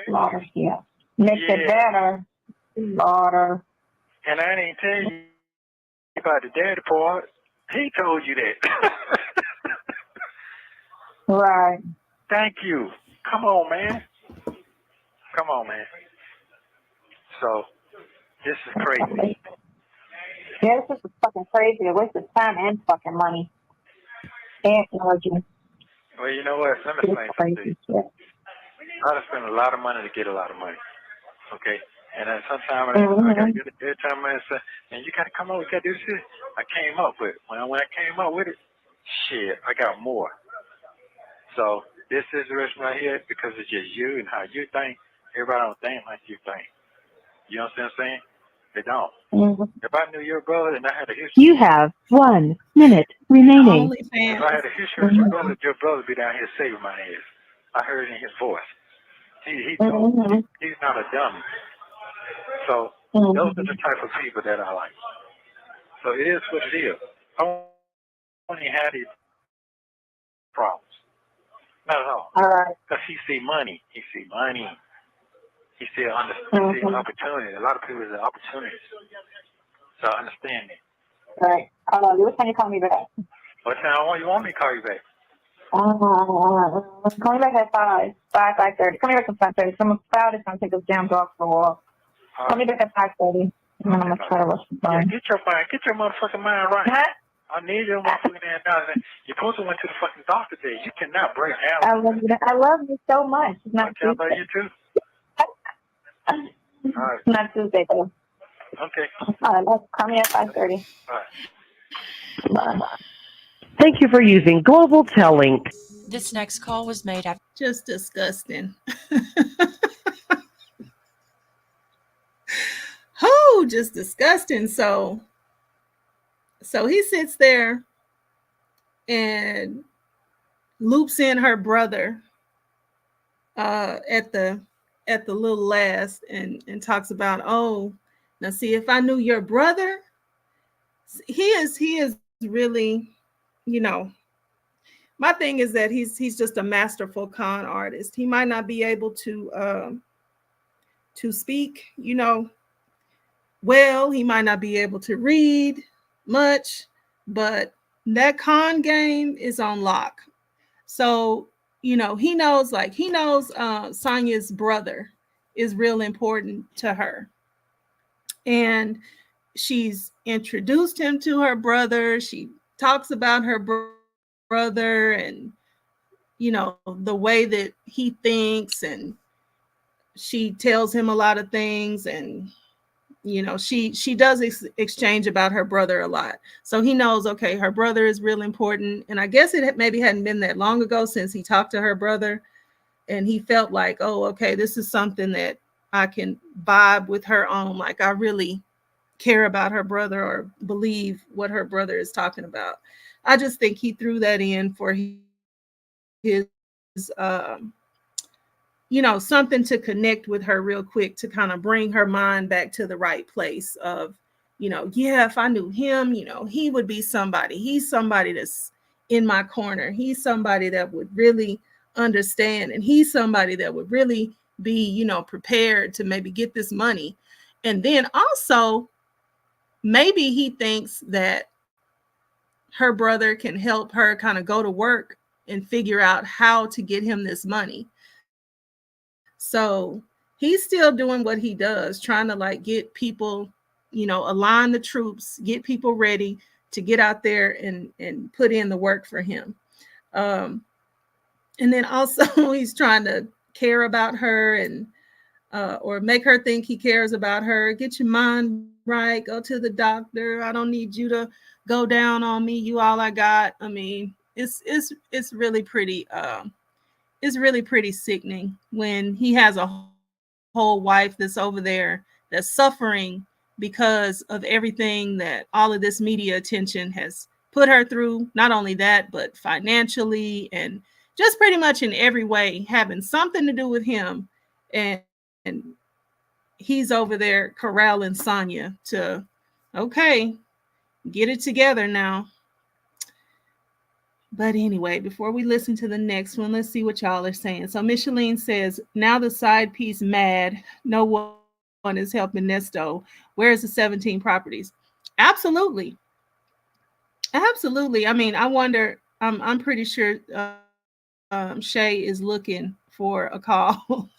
slaughter. Yeah. Makes it better. Slaughter. And I didn't tell you about the daddy part. He told you that. Right. Thank you. Come on, man. Come on, man. So, this is crazy. Yeah, this is fucking crazy. A waste of time and fucking money. And energy. Well, you know what? Let me explain something to you. I spend a lot of money to get a lot of money. Okay? And then sometimes I gotta get it every time I say, and you gotta come up, you gotta do this. I came up with it. When I came up with it, shit, I got more. So this situation right here, because it's just you and how you think, everybody don't think like you think. You know what I'm saying? They don't. If I knew your brother and I had a history, you have 1 minute remaining. If I had a history with your brother would be down here saving my ass. I heard it in his voice. He's Mm-hmm. not a dummy. So those are the type of people that I like. So it is what it is. I only had these problems. Not at all. All right. Because he see money. He see money. He see opportunity. A lot of people are opportunities. So I understand it. All right. Hold on. What time you call me back? What time you want me to call you back? Call me back at 5:30. Call me back at 5:30. I'm about to take this damn dog for a walk. Call me back at 5:30. And then I'm gonna try to rush the phone. Yeah, get your motherfucking mind right. Huh? I need your motherfucking ass down there. You're supposed to went to the fucking doctor today. You cannot break down. I love you so much. It's not I love you too. All right. It's not Tuesday though. Okay. All right. Call me at 5:30. All right. Bye. Thank you for using Global Telling. This next call was made after. Just disgusting. Oh, just disgusting. So he sits there and loops in her brother at the little last and talks about, oh, now see, if I knew your brother, he is really, you know, my thing is that he's just a masterful con artist. He might not be able to speak, you know, well, he might not be able to read much, but that con game is on lock. So, you know, he knows Sonia's brother is real important to her. And she's introduced him to her brother. She talks about her brother and, you know, the way that he thinks, and she tells him a lot of things, and you know, she does exchange about her brother a lot. So he knows, okay, her brother is real important. And I guess it maybe hadn't been that long ago since he talked to her brother, and he felt like, oh, okay, this is something that I can vibe with her on. Like, I really care about her brother or believe what her brother is talking about. I just think he threw that in for his you know, something to connect with her real quick, to kind of bring her mind back to the right place of, you know, yeah, if I knew him, you know, he would be somebody. He's somebody that's in my corner. He's somebody that would really understand. And he's somebody that would really be, you know, prepared to maybe get this money. And then also, maybe he thinks that her brother can help her kind of go to work and figure out how to get him this money. So he's still doing what he does, trying to like get people, you know, align the troops, get people ready to get out there and put in the work for him. And then also he's trying to care about her and or make her think he cares about her. Get your mind right. Go to the doctor. I don't need you to go down on me. You all I got. I mean, it's really pretty. It's really pretty sickening when he has a whole wife that's over there that's suffering because of everything that all of this media attention has put her through. Not only that, but financially and just pretty much in every way having something to do with him. And he's over there corralling Sonya to, okay, get it together now. But anyway, before we listen to the next one, let's see what y'all are saying. So Micheline says, now the side piece mad. No one is helping Nesto. Where's the 17 properties? Absolutely. Absolutely. I mean, I wonder, I'm pretty sure Shay is looking for a call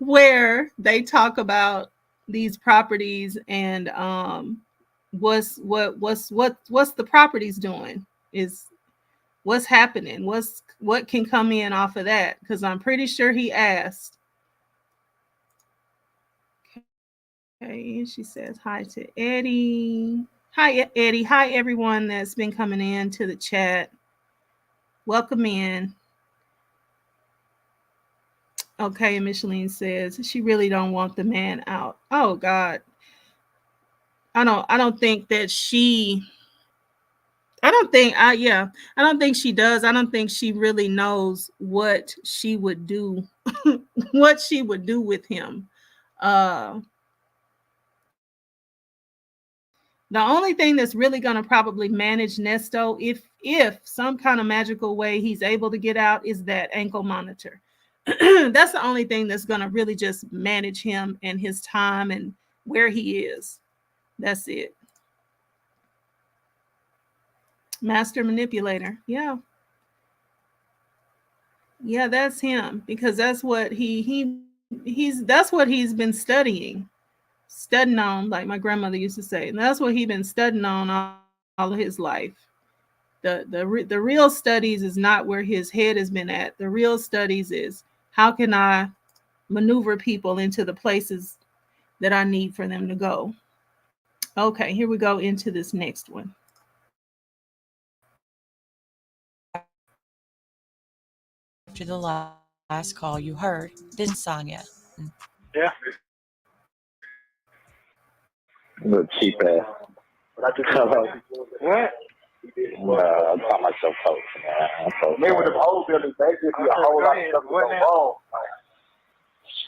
where they talk about these properties and what's the properties doing, is what's happening, what can come in off of that, because I'm pretty sure he asked. Okay, she says hi to Eddie. Hi Eddie. Hi everyone that's been coming in to the chat. Welcome in. Okay, Micheline says she really don't want the man out. Oh God. I don't think that I don't think I don't think she does. I don't think she really knows what she would do what she would do with him. Uh the only thing that's really going to probably manage Nesto, if some kind of magical way he's able to get out, is that ankle monitor. That's the only thing that's going to really just manage him and his time and where he is. That's it. Master manipulator. Yeah. Yeah, that's him because that's what he's that's what he's been studying on, like my grandmother used to say. And that's what he's been studying on all of his life. The real studies is not where his head has been at. The real studies is how can I maneuver people into the places that I need for them to go. Okay, here we go into this next one. After the last call you heard, this is Sonya. Yeah. Little cheap ass. What? I'm talking about your folks, man. Remember the whole building, basically a whole lot of stuff going wrong.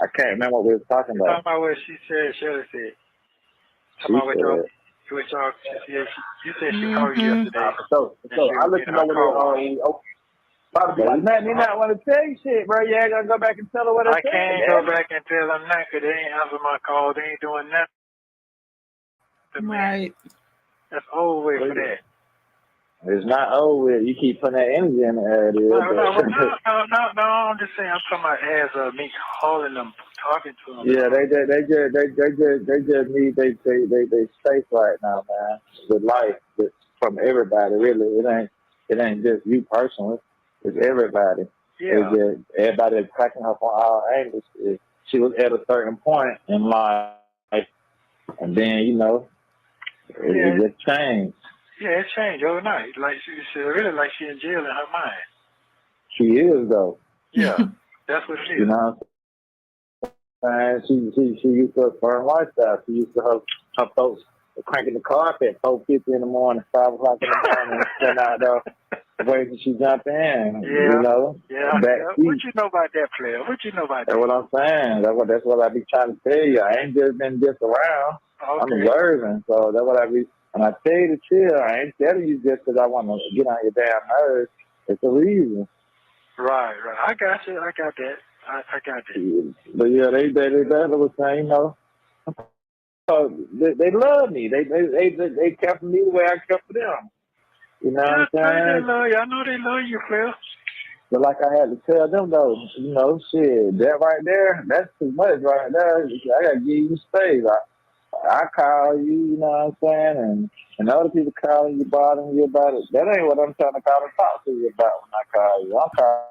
I can't remember what we were talking Talking about. about what she said, Shirley said. Talking about what y'all, you said she called you yesterday. So I let you know what it you made me not want to tell you shit, bro. You ain't gonna go back and tell her what I said. I can't go back and tell them that because they ain't answer my call. They ain't doing nothing. Right. That's over with for that. It's not over with. You keep putting that energy in the air. No, I'm just saying. I'm talking about as me calling them, talking to them. Yeah, they just need they space right now, man. With life, from everybody, really. It ain't just you personally. It's everybody. Yeah. It's just everybody is cracking up on all angles. She was at a certain point in life, and then it just changed. Yeah, it changed overnight. Like she really like she in jail in her mind. She is though. Yeah, that's what it is. You know what I'm saying? She used to a firm lifestyle. She used to her folks cranking the car at 4:50 in the morning, 5 o'clock in the morning, sitting out there waiting she jump in. Yeah. Yeah. Back What you know about that player? What you know about that? That's what I'm saying. That's what I be trying to tell you. I ain't just been around. Okay. I'm observing. So that's what I be. And I tell you to chill. I ain't telling you just because I want to get on your damn nerves. It's a reason. Right. I got you. I got that. I got that. But yeah, they was saying, they love me. They kept me the way I kept them. You know what I'm saying? I know they love you, Phil. But like I had to tell them though, shit, that right there, that's too much right there. I gotta give you space. I call you, you know what I'm saying, and other people calling you, bothering you about it. That ain't what I'm trying to call and talk to you about when I call you. I'm calling.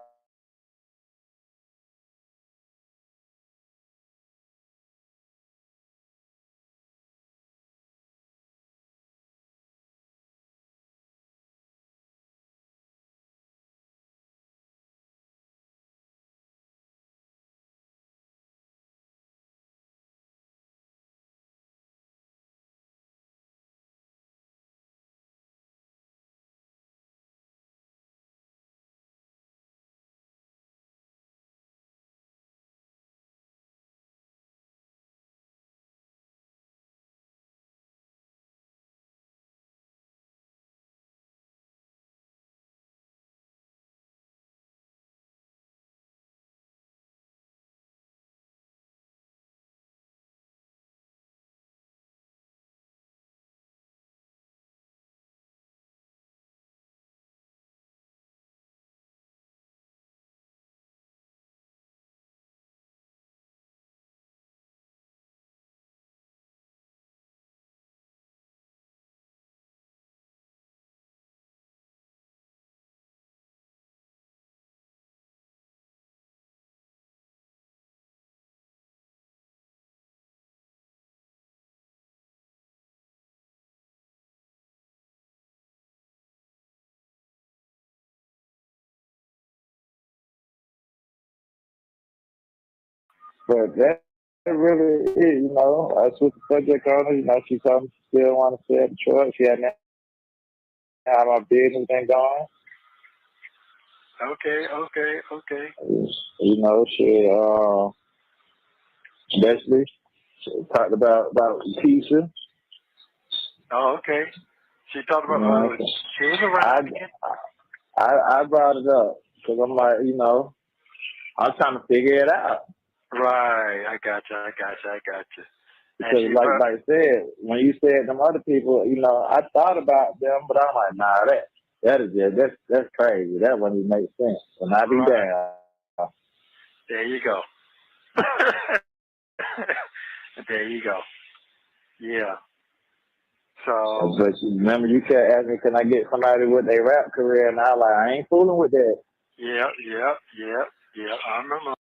But that really is, I switched the subject on her. She told me she still want to stay at Detroit. She had how my business been going. Okay. You know, shit. Basically, talked about pizza. Oh, okay. She talked You about. know, She was around again. I brought it up because I'm like, you know, I'm trying to figure it out. Right. I got you. And Because she like brought. I said, when you said them other people, you know, I thought about them, but I'm like, nah, that is just that's crazy. That wouldn't even make sense. And I be Right. down. There you go. There you go. Yeah. So. But you remember, you kept asking me, can I get somebody with a rap career? And I like, I ain't fooling with that. Yeah. I remember.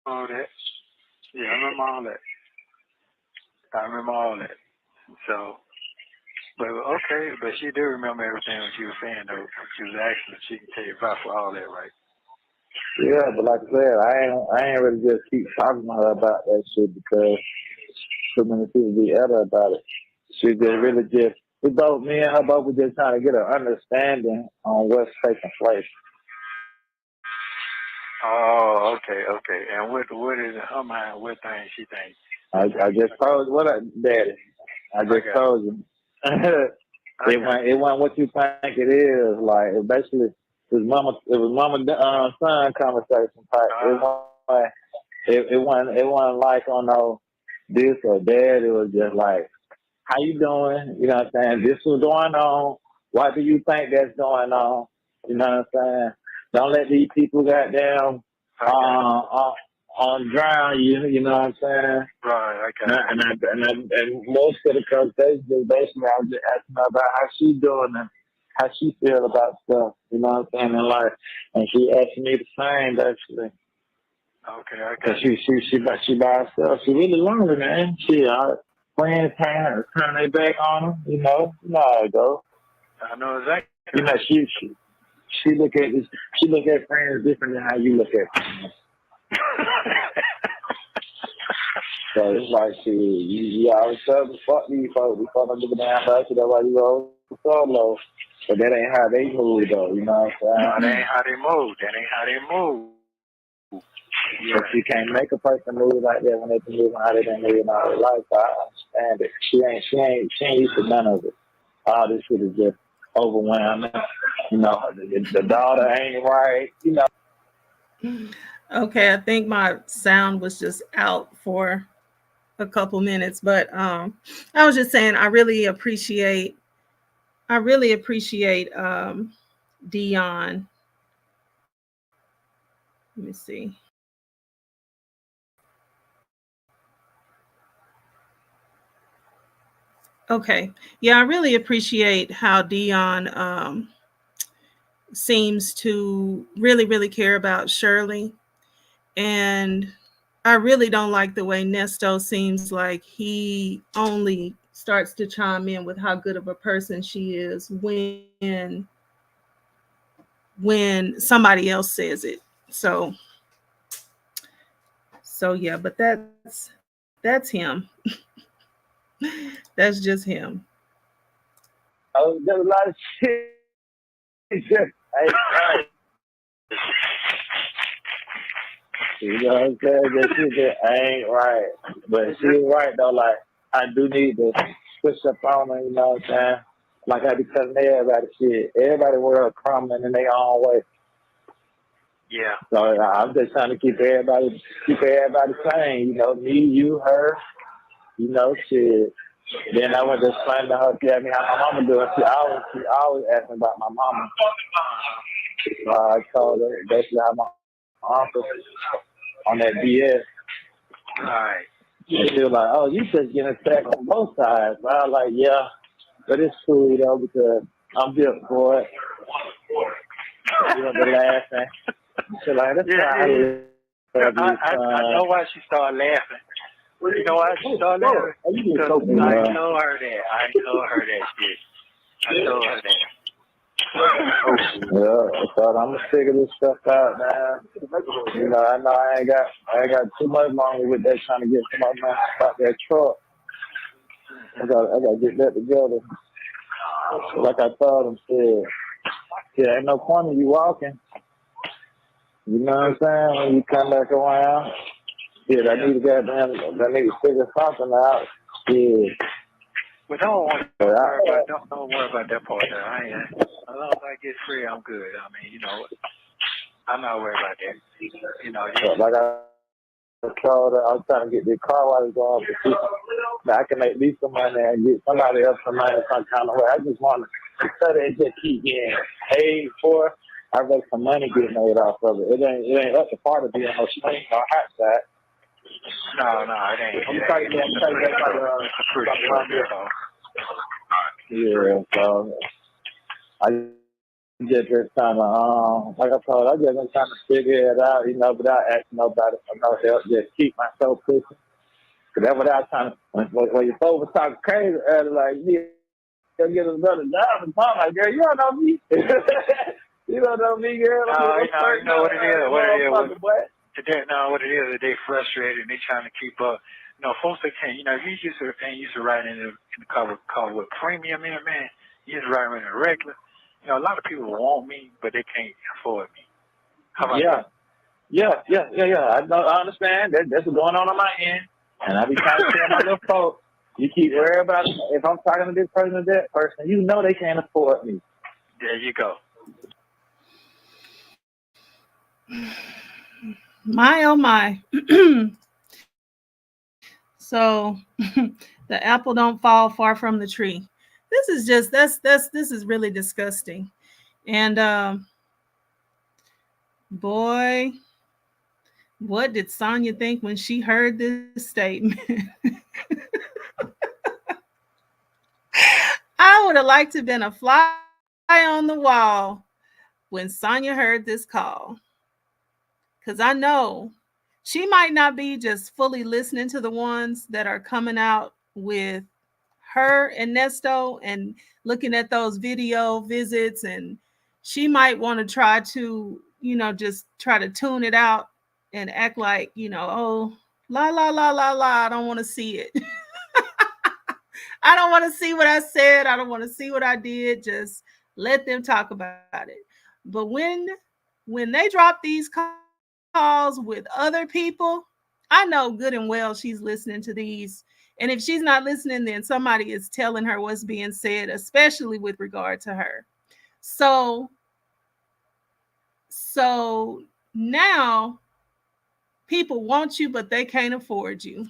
All that. Yeah, I remember all that. So, but okay, but she do remember everything what she was saying though. She was asking if she can tell you about for all that, right? Yeah, but like I said, I ain't really just keep talking to her about that shit because too many people be other about it. She just really just me and her both were just trying to get an understanding on what's taking place. Oh, okay. And what is in her mind? What thing she thinks? I just told Daddy. I just told you. It wasn't what you think it is. Like it was mama son conversation type. It wasn't like on no this or that. It was just like, how you doing? You know what I'm saying? This was going on. What do you think that's going on? You know what I'm saying? Don't let these people goddamn on drown, you know what I'm saying? Right, okay. And most of the conversations, basically, I was just asking her about how she doing and how she feel about stuff, you know what I'm saying, in life. And she asked me the same, basically. Okay. Cause she by herself. She really lonely, man. Friends turn their back on her, you know how it goes. I know exactly. You know, she look at friends different than how you look at friends. So it's like you always tell them, fuck these folks. We fuck them to the damn back. That's why you roll solo. But that ain't how they move, though. You know what I'm saying? That ain't how they move. Yeah. But you can't make a person move like that when they can move how they been moving all their life. So I understand it. She ain't used to none of it. All this shit is just overwhelming. You know, the daughter ain't right. You know. Okay, I think my sound was just out for a couple minutes, but I was just saying I really appreciate Deon. Let me see. Okay. Yeah, I really appreciate how Deon seems to really, really care about Shirley. And I really don't like the way Nesto seems like he only starts to chime in with how good of a person she is when somebody else says it. So yeah, but that's him. That's just him. Oh, there's a lot of shit. You know what I'm saying? That shit just ain't right. But she's right though. Like I do need to switch up on her. You know what I'm saying? Like I be telling everybody, shit. Everybody world crumbling in their own way. Yeah. So I'm just trying to keep everybody sane. You know, me, you, her. You know, shit. Then I went to explain to her, tell me how my mama doing. She always asked me about my mama. I told her basically how my uncle on that BS. Right. And she was like, oh, you just getting attacked on both sides. But I was like, yeah, but it's cool though because I'm built for it. You know, the laughing. She like, that's I know why she started laughing. You know why she started laughing? Because I told her that. I told her that shit. I told her that. Yeah, so I'm gonna figure this stuff out, man. You know I ain't got too much longer with that trying to get some money about that truck. I gotta get that together. Like I told him, shit, ain't no point in you walking. You know what I'm saying? When you come back around, shit, I need to figure something out. Yeah. But don't worry about that part. As long as I get free, I'm good. I mean, you know, I'm not worried about that. You know, like I told her, I was trying to get the car while I was going up to see I can make me some money and get somebody else some money some kind of way. I just want to study and just keep getting paid for. I make some money getting made off of it. It ain't up to part of being no string or hot side. No, it ain't. I'm trying to yeah, so I just trying to, like I told, I just been trying to figure it out, you know, without asking nobody for no help. Just keep myself pushing. Cause that's what I was trying to. When your folks was talking crazy earlier, like, yeah, go get another job, and I'm like, girl, you don't know me. You don't know me, girl. You know what it is. What it is, they frustrated and they trying to keep up. You know, folks that can't. You know, if you ain't used to riding in the car with premium in it, man. You used to ride in a regular. You know, a lot of people want me, but they can't afford me. How about that? Yeah. I understand. That's what's going on my end. And I be trying to tell my little folks, you keep worrying about it. If I'm talking to this person or that person, you know they can't afford me. There you go. My oh my. So the apple don't fall far from the tree. This is just this is really disgusting. And boy, What did Sonya think when she heard this statement? I would have liked to have been a fly on the wall when Sonya heard this call. Because I know she might not be just fully listening to the ones that are coming out with her and Nesto and looking at those video visits, and she might want to try to, just try to tune it out and act like, oh, la la la la la, I don't want to see it. I don't want to see what I said. I don't want to see what I did. Just let them talk about it. But when they drop these calls with other people, I know good and well she's listening to these. And if she's not listening, then somebody is telling her what's being said, especially with regard to her. So now people want you, but they can't afford you.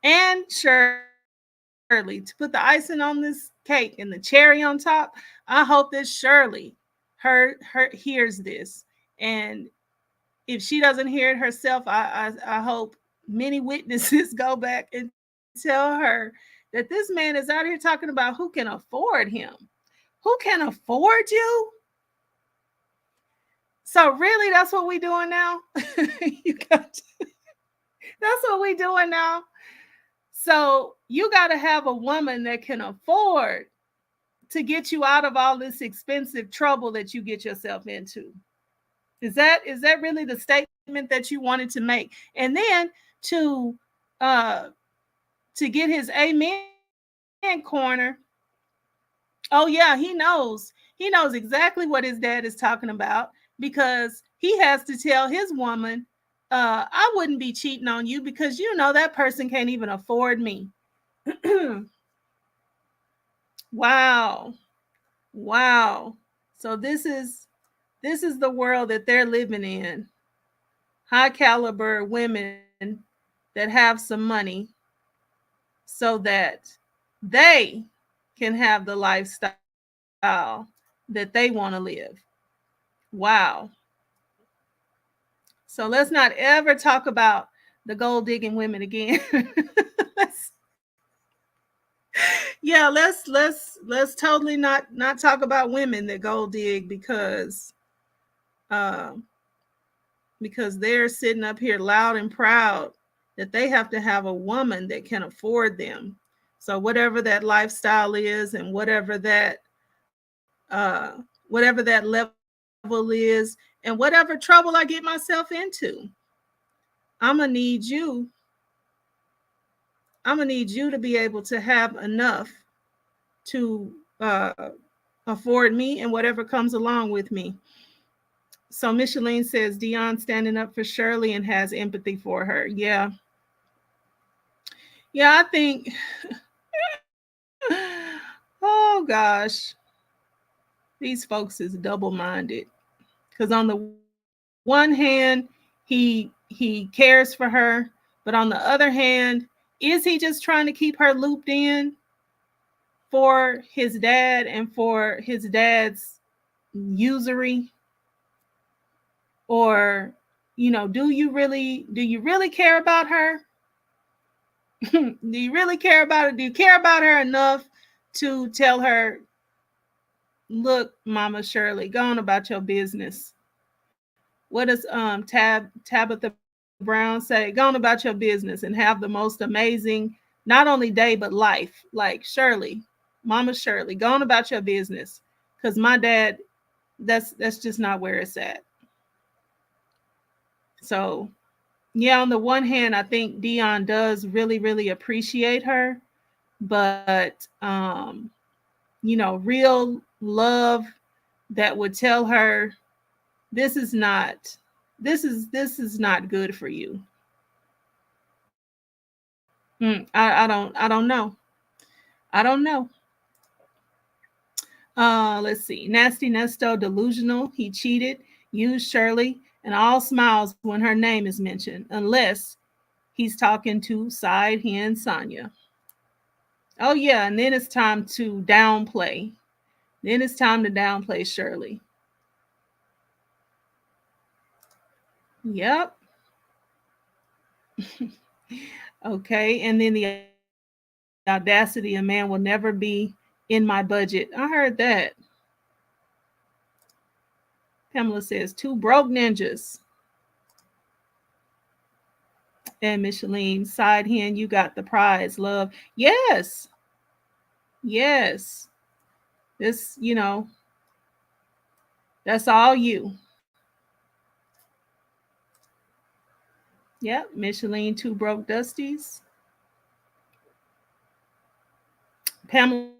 And Shirley, to put the icing on this cake and the cherry on top, I hope that Shirley hears this. And if she doesn't hear it herself, I hope many witnesses go back and tell her that this man is out here talking about who can afford him. Who can afford you? So really, that's what we're doing now? That's what we're doing now. So you got to have a woman that can afford to get you out of all this expensive trouble that you get yourself into. Is that really the statement that you wanted to make? And then to get his amen corner. Oh yeah, he knows exactly what his dad is talking about, because he has to tell his woman, I wouldn't be cheating on you because that person can't even afford me. Wow. So this is the world that they're living in. High caliber women that have some money so that they can have the lifestyle that they want to live. Wow. So let's not ever talk about the gold digging women again. let's totally not talk about women that gold dig, because they're sitting up here loud and proud that they have to have a woman that can afford them. So whatever that lifestyle is, and whatever that level is, and whatever trouble I get myself into, I'm gonna need you to be able to have enough to afford me and whatever comes along with me. So Micheline says Deon standing up for Shirley and has empathy for her. Yeah, I think oh gosh, these folks is double-minded, because on the one hand he cares for her, but on the other hand, is he just trying to keep her looped in for his dad and for his dad's usury? Or do you really care about her? Do you really care about her? Do you care about her enough to tell her, look, Mama Shirley, go on about your business? What does Tabitha Brown say? Go on about your business and have the most amazing, not only day, but life. Like Shirley, Mama Shirley, go on about your business. Because my dad, that's just not where it's at. So yeah, on the one hand, I think Deon does really, really appreciate her, but real love that would tell her this is not good for you. I don't know. Let's see. Nasty Nesto, delusional. He cheated, used Shirley, and all smiles when her name is mentioned, unless he's talking to side hen Sonya. Oh yeah, and then it's time to downplay. Shirley. Yep. Okay, and then the audacity, a man will never be in my budget. I heard that. Pamela says, two broke ninjas. And Micheline, side hen, you got the prize, love. Yes. Yes. This, that's all you. Yep. Micheline, two broke dusties. Pamela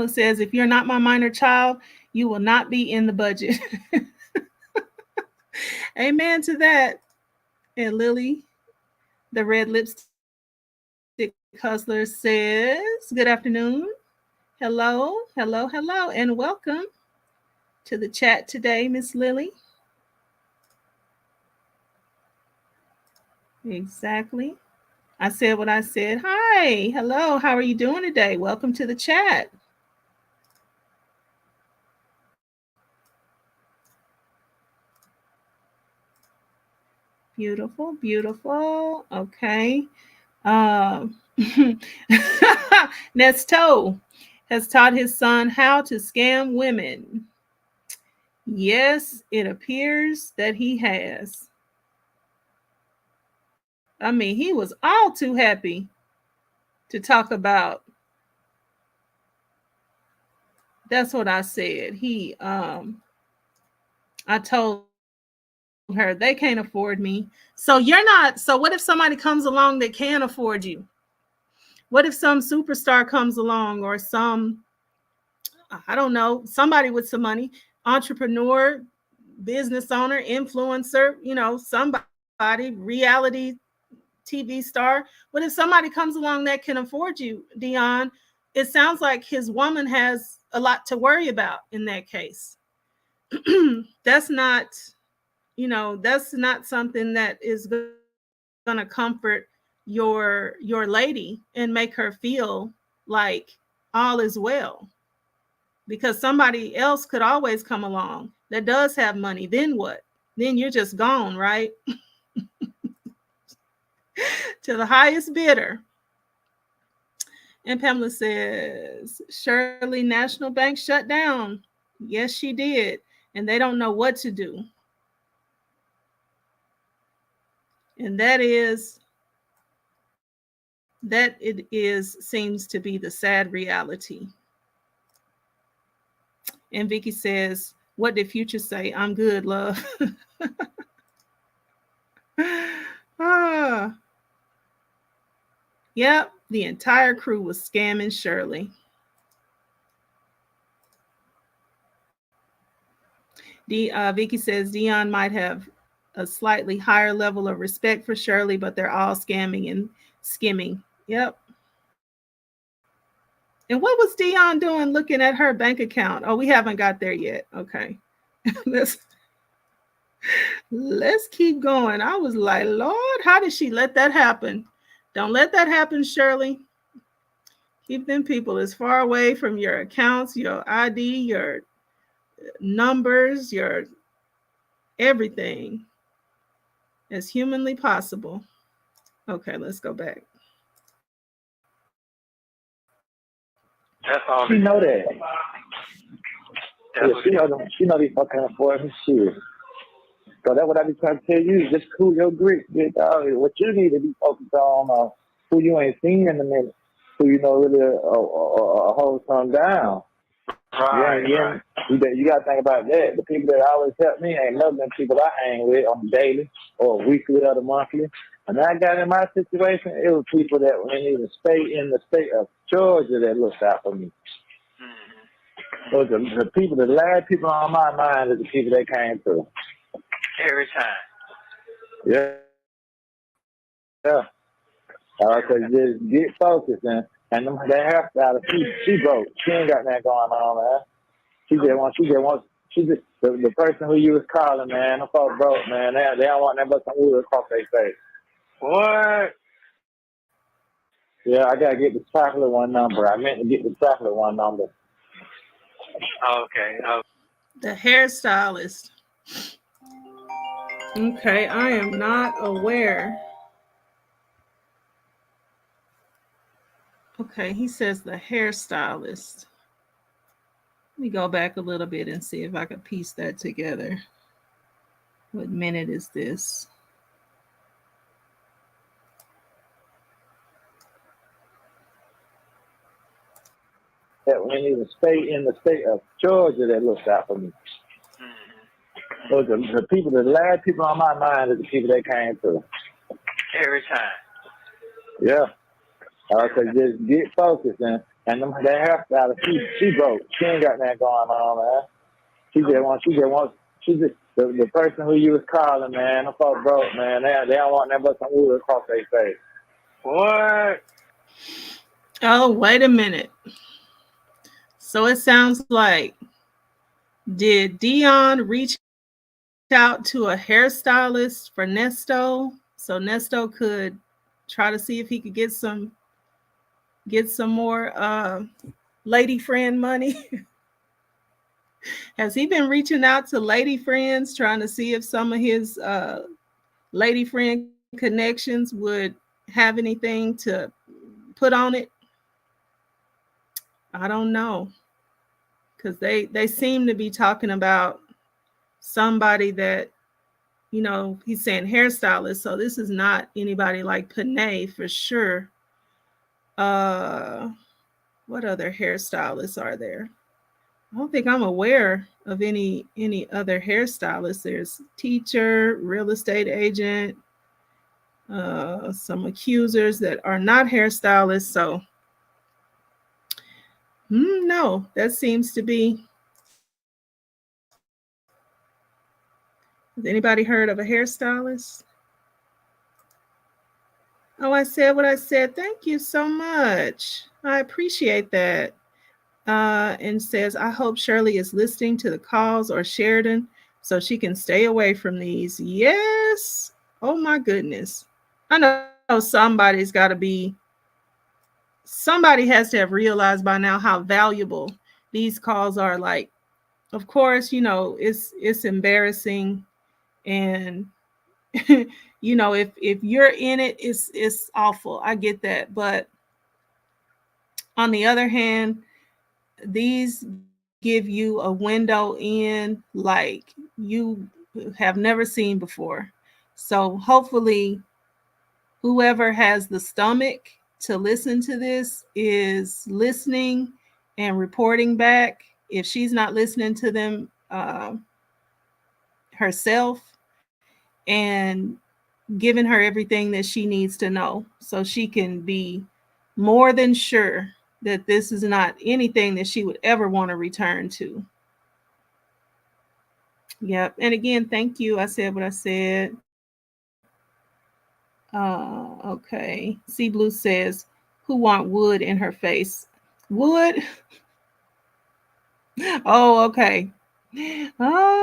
says, if you're not my minor child, you will not be in the budget. Amen to that. And Lily, the red lipstick hustler, says, good afternoon. Hello, hello, hello, and welcome to the chat today, Miss Lily. Exactly. I said what I said. Hi, hello, how are you doing today? Welcome to the chat. Beautiful, beautiful. Okay. Nesto has taught his son how to scam women. Yes, it appears that he has. I mean, he was all too happy to talk about. That's what I said. I told her they can't afford me. So you're not. So what if somebody comes along that can afford you? What if some superstar comes along, or some, I don't know, somebody with some money, entrepreneur, business owner, influencer, somebody, reality TV star. What if somebody comes along that can afford you, Deon? It sounds like his woman has a lot to worry about in that case. That's not, that's not something that is going to comfort your lady and make her feel like all is well, because somebody else could always come along that does have money. Then what? Then you're just gone, right? To the highest bidder. And Pamela says, Shirley, National Bank shut down. Yes, she did. And they don't know what to do. And that seems to be the sad reality. And Vicky says, what did Future say? I'm good, love. Yep, the entire crew was scamming Shirley. Vicky says Deon might have a slightly higher level of respect for Shirley, but they're all scamming and skimming. Yep. And what was Deon doing looking at her bank account? Oh, we haven't got there yet. Okay. Let's keep going. I was like, Lord, how did she let that happen? Don't let that happen, Shirley. Keep them people as far away from your accounts, your ID, your numbers, your everything as humanly possible. Okay, let's go back. That's all. She know that. She know these fucking afford me shit. So that's what I be trying to tell you. Just cool your grip, bitch. What you need to be focused on, who you ain't seen in a minute, who you know really hold something down. Right. You got to think about that. The people that always help me ain't none of them people I hang with on the daily or weekly or the monthly. And I got in my situation, it was people that didn't even stay in the state of Georgia that looked out for me. So the people, the last people on my mind is the people that came through. Every time. Yeah. So just get focused, and that hairstyle, she broke. She ain't got nothing going on, man. The person who you was calling, man, them folks broke, man. They don't want nothing but some wood across their face. What? Yeah, I gotta get the chocolate one number. I meant to get the chocolate one number. Okay. The hairstylist. Okay, I am not aware Okay, he says the hairstylist. Let me go back a little bit and see if I can piece that together. What minute is this? That when he was in the state of Georgia that looked out for me. Those are the people, the last people on my mind are the people that came through. Every time. Yeah. So just get focused, and that hairstyle, she broke. She ain't got nothing going on, man. She's the person who you was calling, man. Them folks broke, man. They don't want nothing but some wood across their face. What? Oh, wait a minute. So it sounds like, did Deon reach out to a hairstylist for Nesto so Nesto could try to see if he could get some more lady friend money? Has he been reaching out to lady friends trying to see if some of his lady friend connections would have anything to put on it? I don't know, because they seem to be talking about somebody that, he's saying hairstylist, so this is not anybody like Panay for sure. What other hairstylists are there? I don't think I'm aware of any other hairstylists. There's teacher, real estate agent, some accusers that are not hairstylists. So no, that seems to be. Has anybody heard of a hairstylist? Oh, I said what I said. Thank you so much. I appreciate that. And says, I hope Shirley is listening to the calls, or Sheridan, so she can stay away from these. Yes. Oh my goodness. I know somebody has to have realized by now how valuable these calls are. Like, of course, it's embarrassing, and if you're in it, it's awful. I get that. But on the other hand, these give you a window in like you have never seen before. So hopefully whoever has the stomach to listen to this is listening and reporting back. If she's not listening to them herself, and giving her everything that she needs to know, so she can be more than sure that this is not anything that she would ever want to return to. Yep. And again, thank you. I said what I said. Okay. Sea Blue says, who want wood in her face? Wood? Oh, okay. Ah.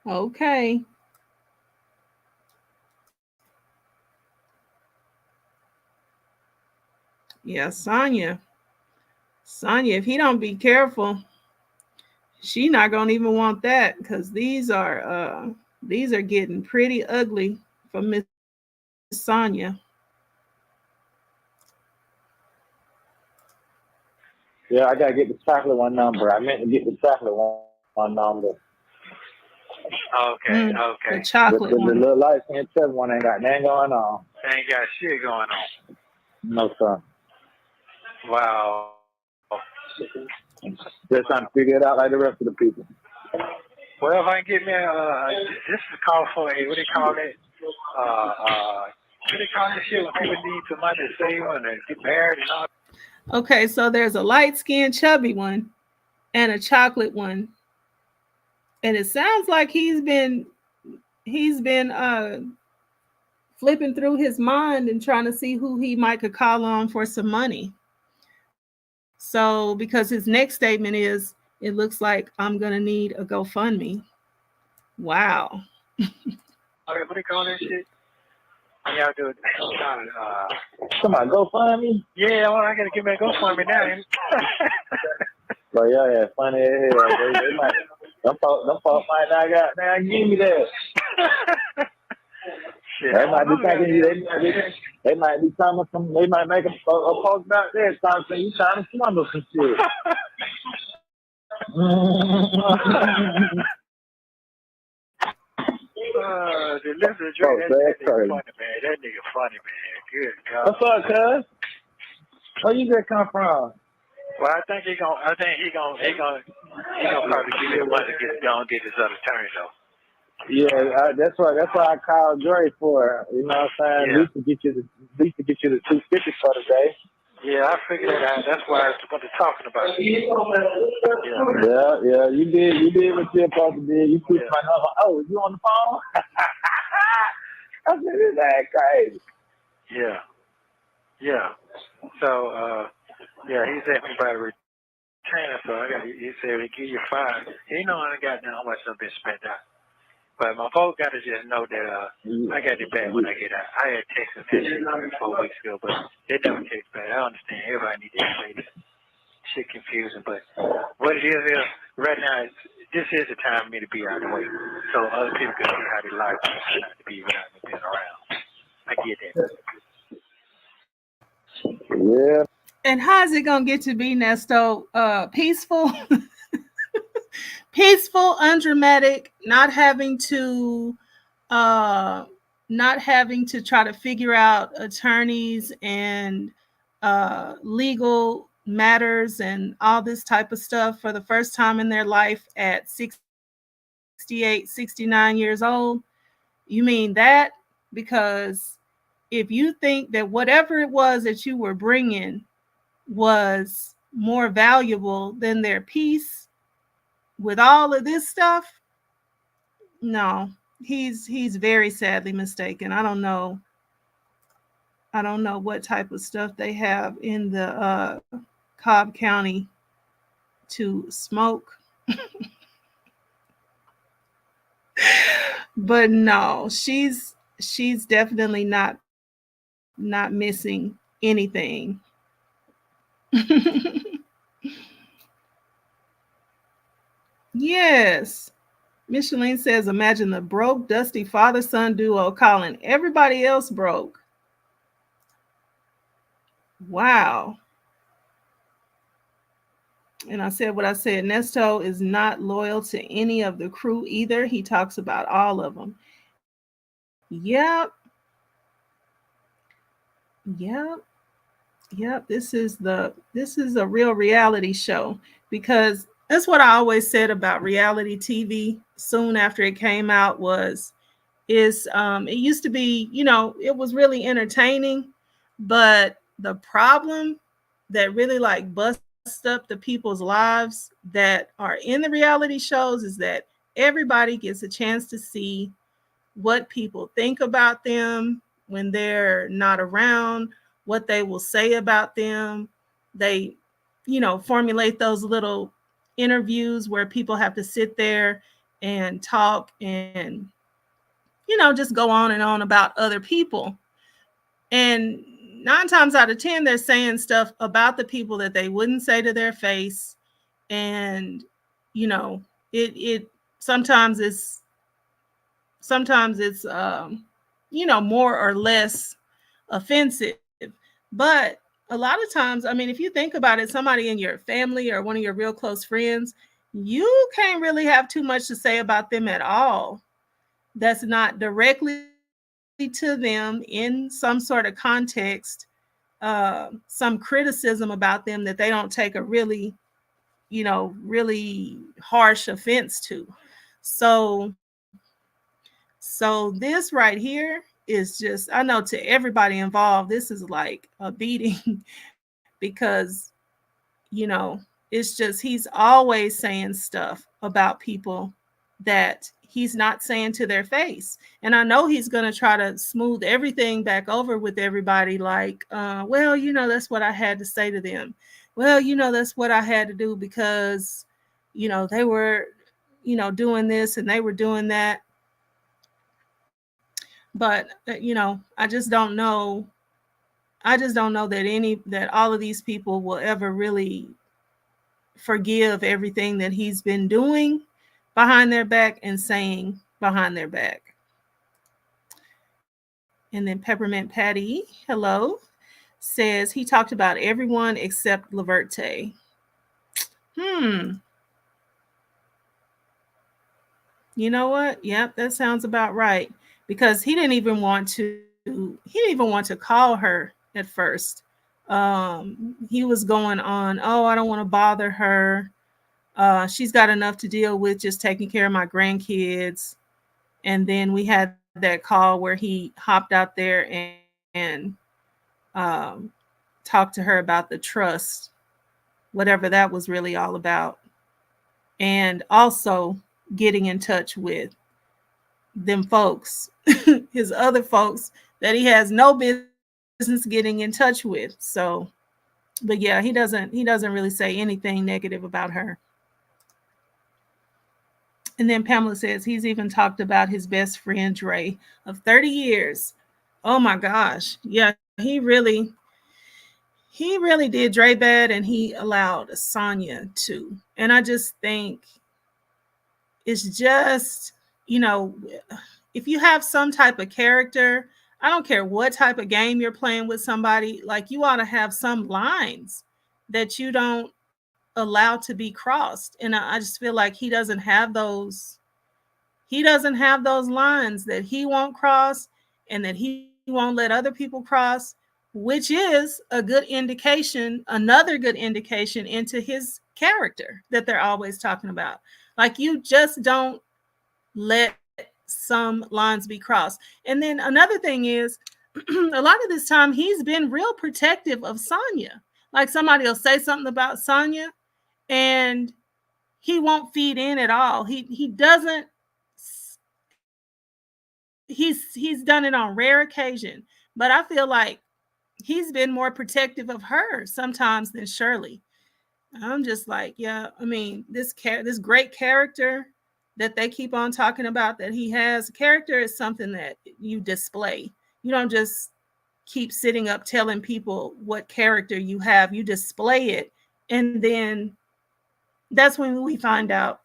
Okay. Yeah, Sonya, if he don't be careful, she not gonna even want that, because these are getting pretty ugly for Miss Sonya. Yeah, I gotta get the chocolate one number. I meant to get the chocolate one number. Okay. The chocolate the one. little light skin chubby one ain't got nothing going on. Ain't got shit going on. No, sir. Wow. Just trying to figure it out like the rest of the people. Well, if I can get me this is called for a, what do they call it? What do they call this shit when people need somebody to save them and get married and all? Okay, so there's a light-skinned chubby one and a chocolate one. And it sounds like he's been flipping through his mind and trying to see who he might could call on for some money. So because his next statement is, it looks like I'm gonna need a GoFundMe. Wow. Okay, what do you call that shit? Y'all do it. Somebody GoFundMe? Yeah, well, I gotta get me a GoFundMe now. But yeah, funny as hell. They might, them folks might not got now. Give me that. Shit, They I might don't be know that thinking damn. they might be talking some. They might make a post out there saying you trying to swindle some shit. The listen, Dre, Oh, that that's nigga crazy. funny, man. That nigga funny, man. Good God. What's up, cuz? Where you just come from? Well, I think he gonna probably give me the money to get his other attorney though. Yeah, that's why I called Dre for. You know what I'm saying? Yeah. At least to get you the 250 for the day. Yeah, I figured that out. That's why I was talking about it. Yeah, you did what you're supposed to do. You put my number. Oh, you on the phone? I said, this ain't crazy. Yeah. So, he said me about a retainer, so he said he give you 5. He know I ain't got how much I've been spent out. But my folks got to just know that I got it back when I get out. I had texted that shit 4 weeks ago, but they never text back. I understand everybody need to say this. Shit confusing, but what it is right now, this is the time for me to be out of the way. So other people can see how their life is not to be without me being around. I get that. Yeah. And how's it gonna get to be, Nesto? Peaceful, peaceful, undramatic, not having to try to figure out attorneys and legal matters and all this type of stuff for the first time in their life at 68, 69 years old. You mean that? Because if you think that whatever it was that you were bringing was more valuable than their peace with all of this stuff, no, he's very sadly mistaken. I don't know what type of stuff they have in the Cobb County to smoke. But no, she's definitely not missing anything. Yes. Micheline says, imagine the broke, dusty father-son duo calling everybody else broke. Wow. And I said what I said. Nesto is not loyal to any of the crew either. He talks about all of them. Yep. This is a real reality show, because that's what I always said about reality TV soon after it came out it used to be, it was really entertaining, but the problem that really like busts up the people's lives that are in the reality shows is that everybody gets a chance to see what people think about them when they're not around, what they will say about them. They, formulate those little interviews where people have to sit there and talk and, just go on and on about other people. And 9 times out of 10, they're saying stuff about the people that they wouldn't say to their face. And, it sometimes it's more or less offensive. But a lot of times, I mean, if you think about it, somebody in your family or one of your real close friends, you can't really have too much to say about them at all. That's not directly to them in some sort of context, some criticism about them that they don't take a really harsh offense to. So this right here is just, I know to everybody involved, this is like a beating because, it's just, he's always saying stuff about people that he's not saying to their face. And I know he's going to try to smooth everything back over with everybody like, well, that's what I had to say to them. Well, that's what I had to do because, they were, doing this and they were doing that. But, I just don't know. That all of these people will ever really forgive everything that he's been doing behind their back and saying behind their back. And then Peppermint Patty, hello, says he talked about everyone except Laverte. You know what? Yep, that sounds about right. Because he didn't even want to call her at first. He was going on, oh, I don't want to bother her. She's got enough to deal with just taking care of my grandkids. And then we had that call where he hopped out there and talked to her about the trust, whatever that was really all about. And also getting in touch with them folks, his other folks that he has no business getting in touch with. So, but yeah, he doesn't really say anything negative about her. And then Pamela says he's even talked about his best friend Dre of 30 years. Oh my gosh. Yeah, he really did Dre bad, and he allowed Sonya to. And I just think it's just, if you have some type of character, I don't care what type of game you're playing with somebody, like you ought to have some lines that you don't allow to be crossed. And I just feel like he doesn't have those. He doesn't have those lines that he won't cross and that he won't let other people cross, which is a good indication, another good indication into his character that they're always talking about. Like, you just don't let some lines be crossed. And then another thing is, a lot of this time he's been real protective of Sonya. Like, somebody will say something about Sonya and he won't feed in at all. He doesn't. He's done it on rare occasion, but I feel like he's been more protective of her sometimes than Shirley. I'm just like, yeah, I mean, this great character that they keep on talking about that he has. Character is something that you display. You don't just keep sitting up telling people what character you have. You display it, and then that's when we find out.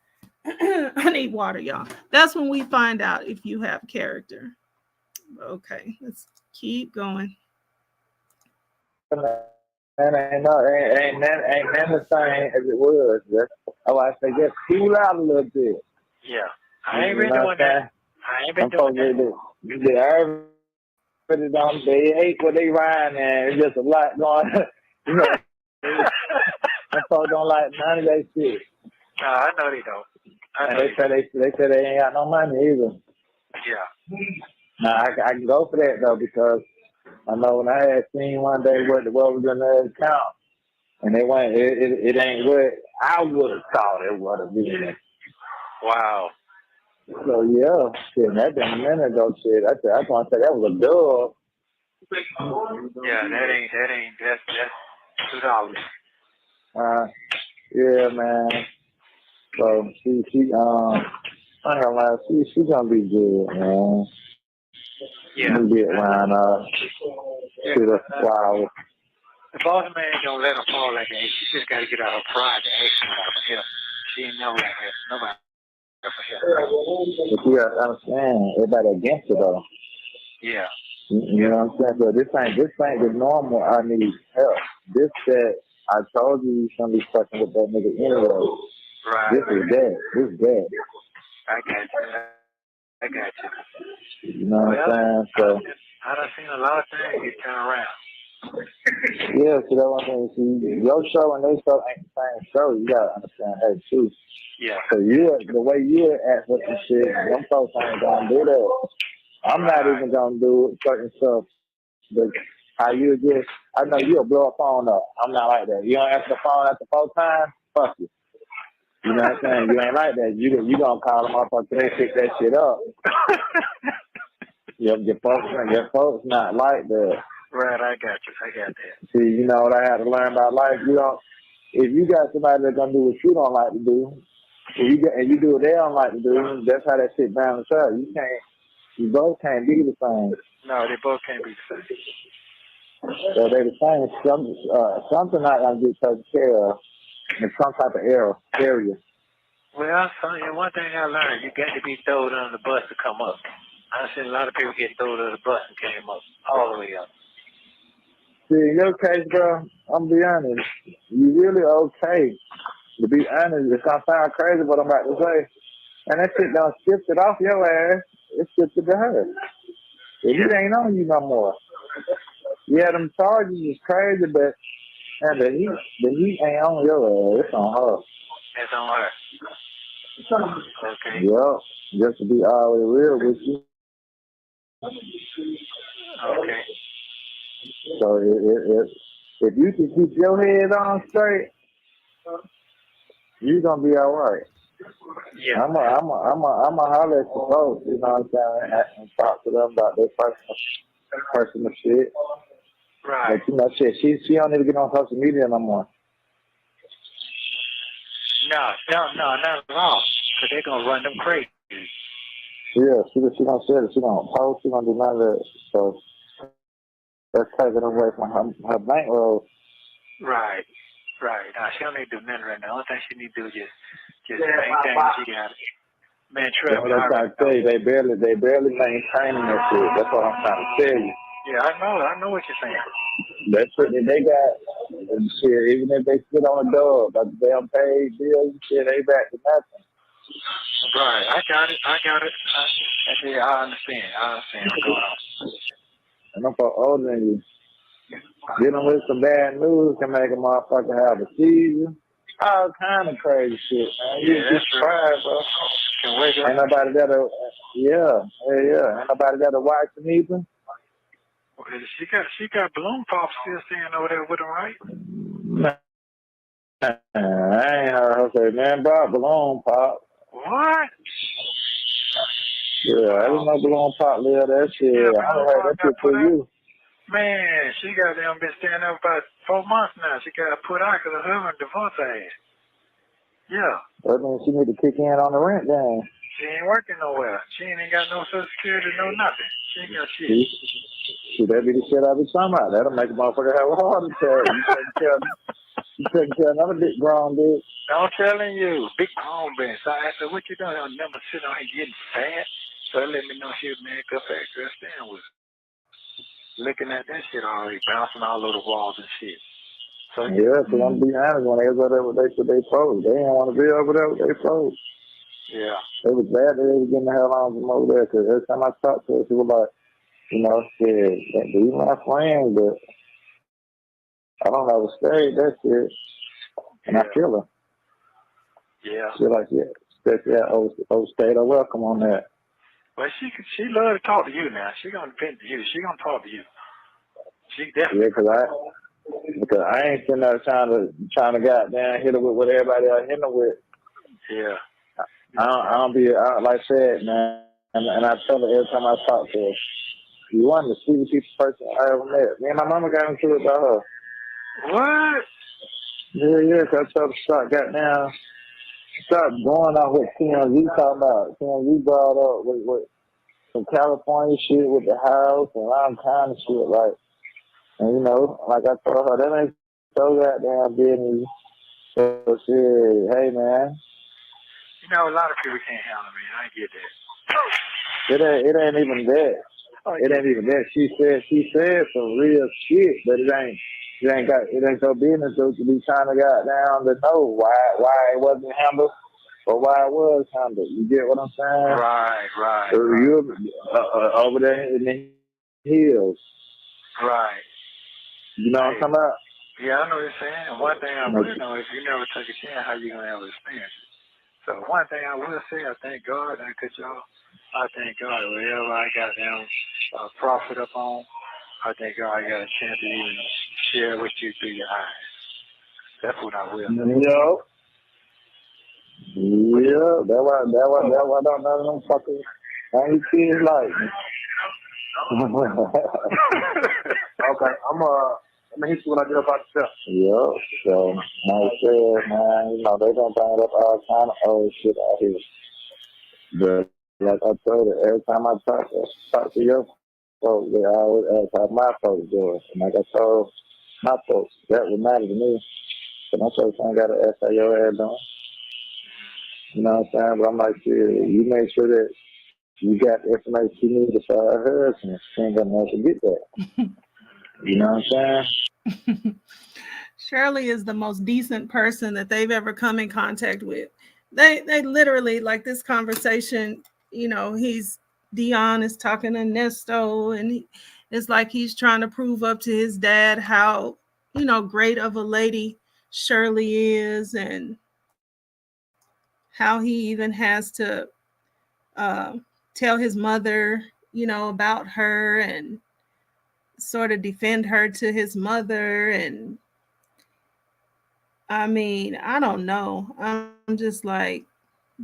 I need water, y'all. That's when we find out if you have character. Okay, let's keep going. And ain't none the same as it was. Oh, I say just cool out a little bit. Yeah, I ain't been doing that. I ain't been doing that. Everybody don't, they hate what they rhyme, and it's just a lot going on. You know, some folks don't like none of that shit. No, I know they don't. They say they ain't got no money either. Yeah. Now I can go for that though, because I know when I had seen one day what was in their account, and they went, it ain't what I would have thought it would have been. Wow. So yeah, shit, that been a minute ago. Shit, I want to say that was a dub. Yeah, that's $2. Yeah, man. So she I ain't gonna lie, she gonna be good, man. Yeah. We get around to the flowers. The boss man don't let her fall like that. She just got to get out her pride to ask somebody for help. She ain't never like that. Nobody for help. But you gotta understand, everybody against her though. Yeah. You know what I'm saying? So this ain't the normal. I need help. This that I told you gonna be fucking with that nigga anyway. Right. This is that. I got you. You know what I'm saying? So I done seen a lot of things get turned around. yeah, so that's one thing. See, your show and their show ain't the same show. You gotta understand that too. Yeah. So the way you act with some shit, them folks ain't gonna do that. I'm not even gonna do certain stuff. But how you just, I know you'll blow a phone up. I'm not like that. You don't answer the phone after 4 times, fuck you. You know what I'm saying? You ain't like that. You gonna call them up until they pick that shit up. Your folks not like that. Right, I got that. See, you know what I had to learn about life? If you got somebody that's gonna do what you don't like to do, and you do what they don't like to do, that's how that shit balances out. You both can't be the same. No, they both can't be the same. So they're the same. Something not gonna get taken care of in some type of area. Well, Sonya, one thing I learned, you got to be thrown on the bus to come up. I've seen a lot of people get thrown to the bus and came up all the way up. See, in your case, bro, I'm gonna be honest. You really okay. To be honest, it's gonna sound crazy what I'm about to say. And that shit done skipped it off your ass. It skipped it to her. It ain't on you no more. Yeah, them charges is crazy, but and the heat ain't on your ass. It's on her. It's on her. Okay. Yeah, just to be always real with you. Okay. So if you can keep your head on straight, you're gonna be all right. Yeah. I'm a holler at the folks, you know what I'm saying, and talk to them about their personal shit. Right. But you know, shit, she don't need to get on social media no more. No, not at all. Cause they're gonna run them crazy. Yeah, she gonna share it. She gonna post. She gonna do none of that. So that's taking away from her bankroll. Right. Now she don't need to do nothing right now. The only thing she need to do is just maintain what she got. Man, trust me. What I'm trying to tell you, they barely maintaining that shit. That's what I'm trying to tell you. Yeah, I know what you're saying. That's what they got. And shit, even if they sit on a dub, like they don't pay bills and shit, they back to nothing. Right, I got it. I understand what's going on. And I'm for older than you. Dealing with some bad news can make a motherfucker have a seizure. All kind of crazy shit, man. You just surprised, bro. Can wake up. Ain't nobody that'll, ain't nobody that'll watch them either. She got balloon pop still staying over there with her, right? I ain't heard her say, man, bro, balloon pop. What? Yeah, I didn't know balloon pop live that shit. Yeah, I don't heard that shit for you. Man, she got them been staying there about 4 months now. She got put out because her husband divorced her ass. Yeah. That means she need to kick in on the rent game. She ain't working nowhere. She ain't got no social security, no nothing. She ain't got shit. See, that be the shit I be talking about. That'll make a motherfucker have a heart attack. You couldn't tell another big grown bitch. I'm telling you, big grown bitch. So I said, what you doing? I'll never sit on here getting fat. So let me know she was man up at girl stand with her. Looking at that shit already, bouncing all over the walls and shit. So yeah, so I'm be honest, when they was over there with they folks, they didn't want to be over there with their folks. Yeah. They was glad that they was getting the hell on from over there, because every time I talked to her, she was like, you know, shit, these my friends, but I don't ever stay that shit. And I feel her. Yeah. She like, overstayed her welcome on that. Well, she love to talk to you now. She gonna depend to you. She gonna talk to you. She definitely. Yeah, because I ain't sitting there trying to goddamn hit her with what everybody else hitting her with. Yeah. I don't be like I said, man. And I tell her every time I talk to her, you want the sweetest person I ever met. Me and my mama got into it about her. What? Yeah, because I told her stop going out with TMZ talking about. TMZ brought up with some California shit with the house and all kind of shit, like. And you know, like I told her, that ain't so goddamn business. So shit, hey man. You know, a lot of people can't handle me. I get that. It ain't even that. It ain't even that. She said some real shit, but it ain't your business to be trying to goddamn to know why it wasn't handled or why it was handled. You get what I'm saying? Right. You're over there in the hills. Right. You know what I'm talking about? Yeah, I know what you're saying. And one thing I will know is you never take a chance, how you gonna ever experience it. So one thing I will say, I thank God, I thank God wherever I got them profit up on, I thank God I got a chance to even share with you through your eyes. That's what I will know. Yeah, that's why I don't know them fucking ain't kids like me. Okay, I'm gonna hit you when I get up out the step. Yeah, so like I said, man, you know, they gonna bring up all kind of old shit out here. But like I told her, every time I talk to your folks, they always ask how my folks doing. And like I told my folks, that would matter to me. So my folks ain't gotta ask how your ass doing. You know what I'm saying? But I'm like, shit, you make sure that you got the information she needed for her husband. She ain't gonna know to get that. You know what I'm saying? Shirley is the most decent person that they've ever come in contact with. They literally, like, this conversation, Deon is talking to Nesto, and it's like he's trying to prove up to his dad how, great of a lady Shirley is, and how he even has to tell his mother, about her, and sort of defend her to his mother. And I mean, I don't know. I'm just like,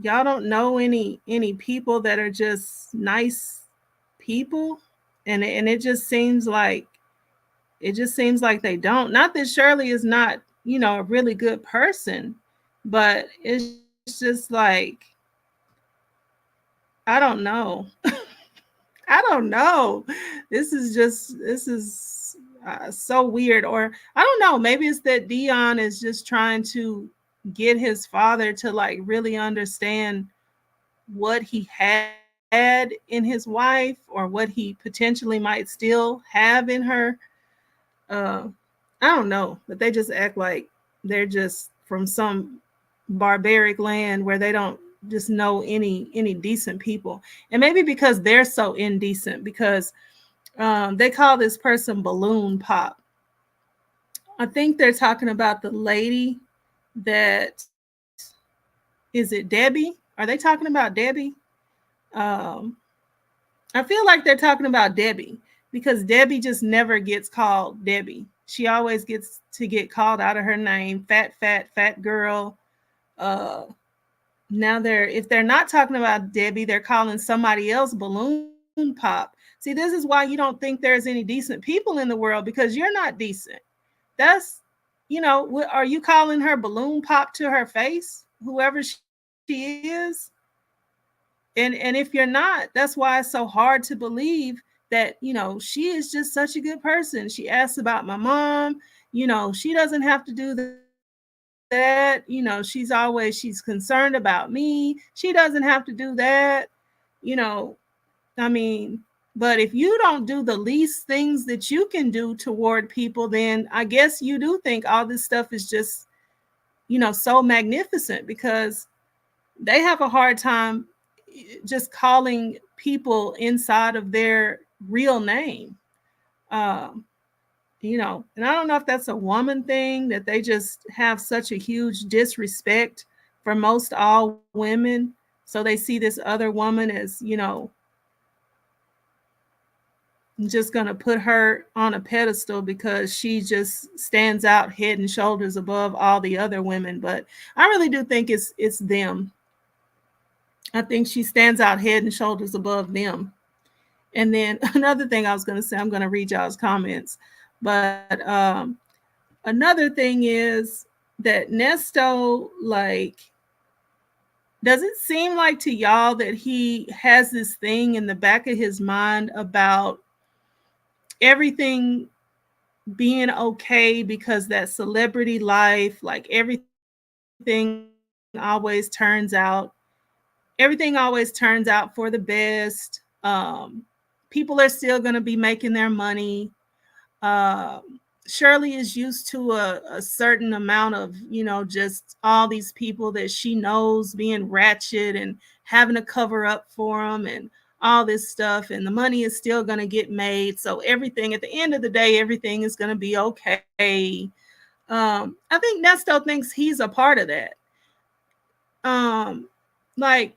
y'all don't know any people that are just nice people, and it just seems like they don't. Not that Shirley is not, a really good person, but it's just like, I don't know. I don't know. This is so weird. Or I don't know. Maybe it's that Deon is just trying to get his father to, like, really understand what he had in his wife, or what he potentially might still have in her. I don't know, but they just act like they're just from some barbaric land where they don't just know any decent people. And maybe because they're so indecent, because they call this person Balloon Pop. I think they're talking about the lady that, is it Debbie? Are they talking about Debbie? I feel like they're talking about Debbie, because Debbie just never gets called Debbie. She always gets to get called out of her name, fat girl. Now if they're not talking about Debbie, they're calling somebody else Balloon Pop. See, this is why you don't think there's any decent people in the world, because you're not decent. That's, are you calling her Balloon Pop to her face, whoever she is? And if you're not, that's why it's so hard to believe that, she is just such a good person. She asks about my mom. She doesn't have to do that. She's concerned about me. She doesn't have to do that. I mean, but if you don't do the least things that you can do toward people, then I guess you do think all this stuff is just, so magnificent, because they have a hard time just calling people inside of their real name. And I don't know if that's a woman thing, that they just have such a huge disrespect for most all women. So they see this other woman as, just going to put her on a pedestal because she just stands out head and shoulders above all the other women. But I really do think it's them. I think she stands out head and shoulders above them. And then another thing I was going to say, I'm going to read y'all's comments. But another thing is that Nesto, like, does it seem like to y'all that he has this thing in the back of his mind about everything being okay, because that celebrity life, like, everything always turns out for the best. People are still going to be making their money. Shirley is used to a certain amount of, just all these people that she knows being ratchet and having to cover up for them and all this stuff. And the money is still going to get made. So everything, at the end of the day, everything is going to be okay. I think Nesto thinks he's a part of that. Like,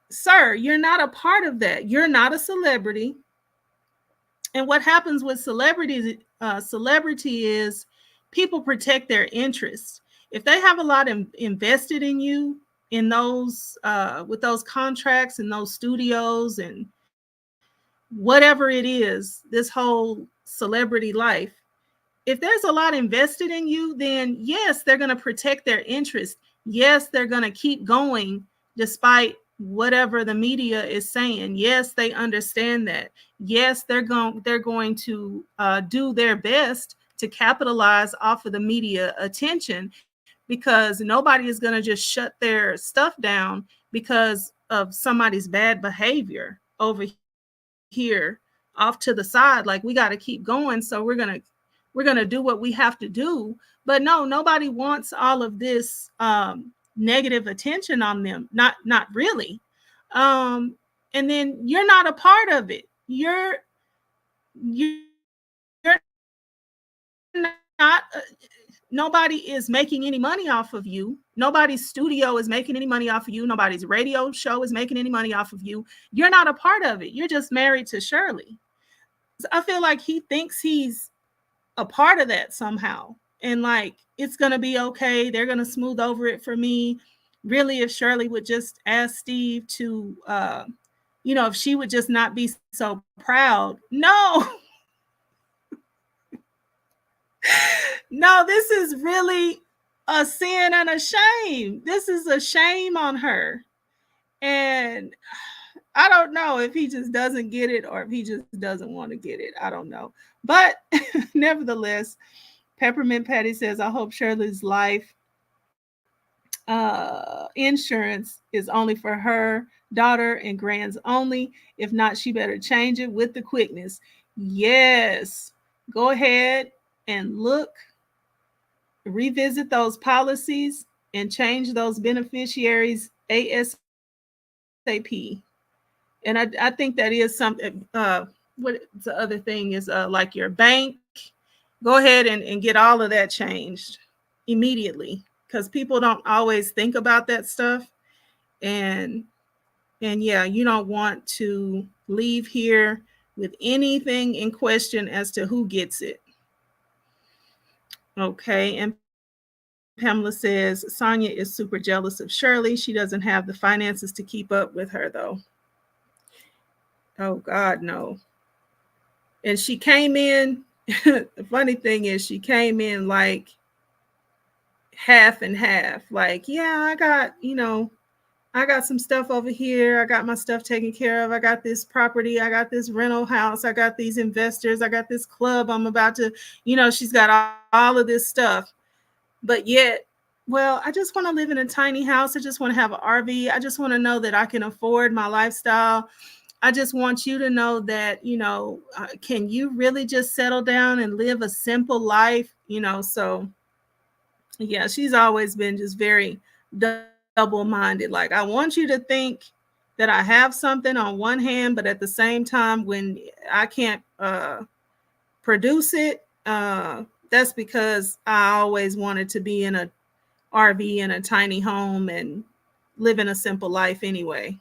sir, you're not a part of that. You're not a celebrity. And what happens with celebrity is people protect their interests. If they have a lot invested in you, in those with those contracts and those studios and whatever it is, this whole celebrity life, if there's a lot invested in you, then yes, they're going to protect their interest. Yes, they're going to keep going despite whatever the media is saying. Yes, they understand that. Yes, they're going to do their best to capitalize off of the media attention, because nobody is going to just shut their stuff down because of somebody's bad behavior over here off to the side. Like, we got to keep going. So we're going to do what we have to do. But no, nobody wants all of this negative attention on them. Not really. And then you're not a part of it. You're not nobody is making any money off of you. Nobody's studio is making any money off of you. Nobody's radio show is making any money off of you. You're not a part of it. You're just married to Shirley. I feel like he thinks he's a part of that somehow. And like, it's going to be okay. They're going to smooth over it for me. Really, if Shirley would just ask Steve to, if she would just not be so proud. No. No, this is really a sin and a shame. This is a shame on her. And I don't know if he just doesn't get it or if he just doesn't want to get it. I don't know. But nevertheless, Peppermint Patty says, I hope Shirley's life insurance is only for her daughter and grands only. If not, she better change it with the quickness. Yes. Go ahead and revisit those policies and change those beneficiaries ASAP. And I think that is something. What the other thing is, like your bank, go ahead and get all of that changed immediately, because people don't always think about that stuff. And yeah, you don't want to leave here with anything in question as to who gets it. Okay. And Pamela says, Sonya is super jealous of Shirley. She doesn't have the finances to keep up with her, though. Oh, God, no. And she came in, the funny thing is she came in like half and half. Like, yeah, I got some stuff over here. I got my stuff taken care of. I got this property. I got this rental house. I got these investors. I got this club I'm about to, she's got all of this stuff. But yet, well, I just want to live in a tiny house. I just want to have an RV. I just want to know that I can afford my lifestyle. I just want you to know that, can you really just settle down and live a simple life? So yeah, she's always been just very double-minded. Like, I want you to think that I have something on one hand, but at the same time, when I can't produce it, that's because I always wanted to be in a RV in a tiny home and live in a simple life anyway.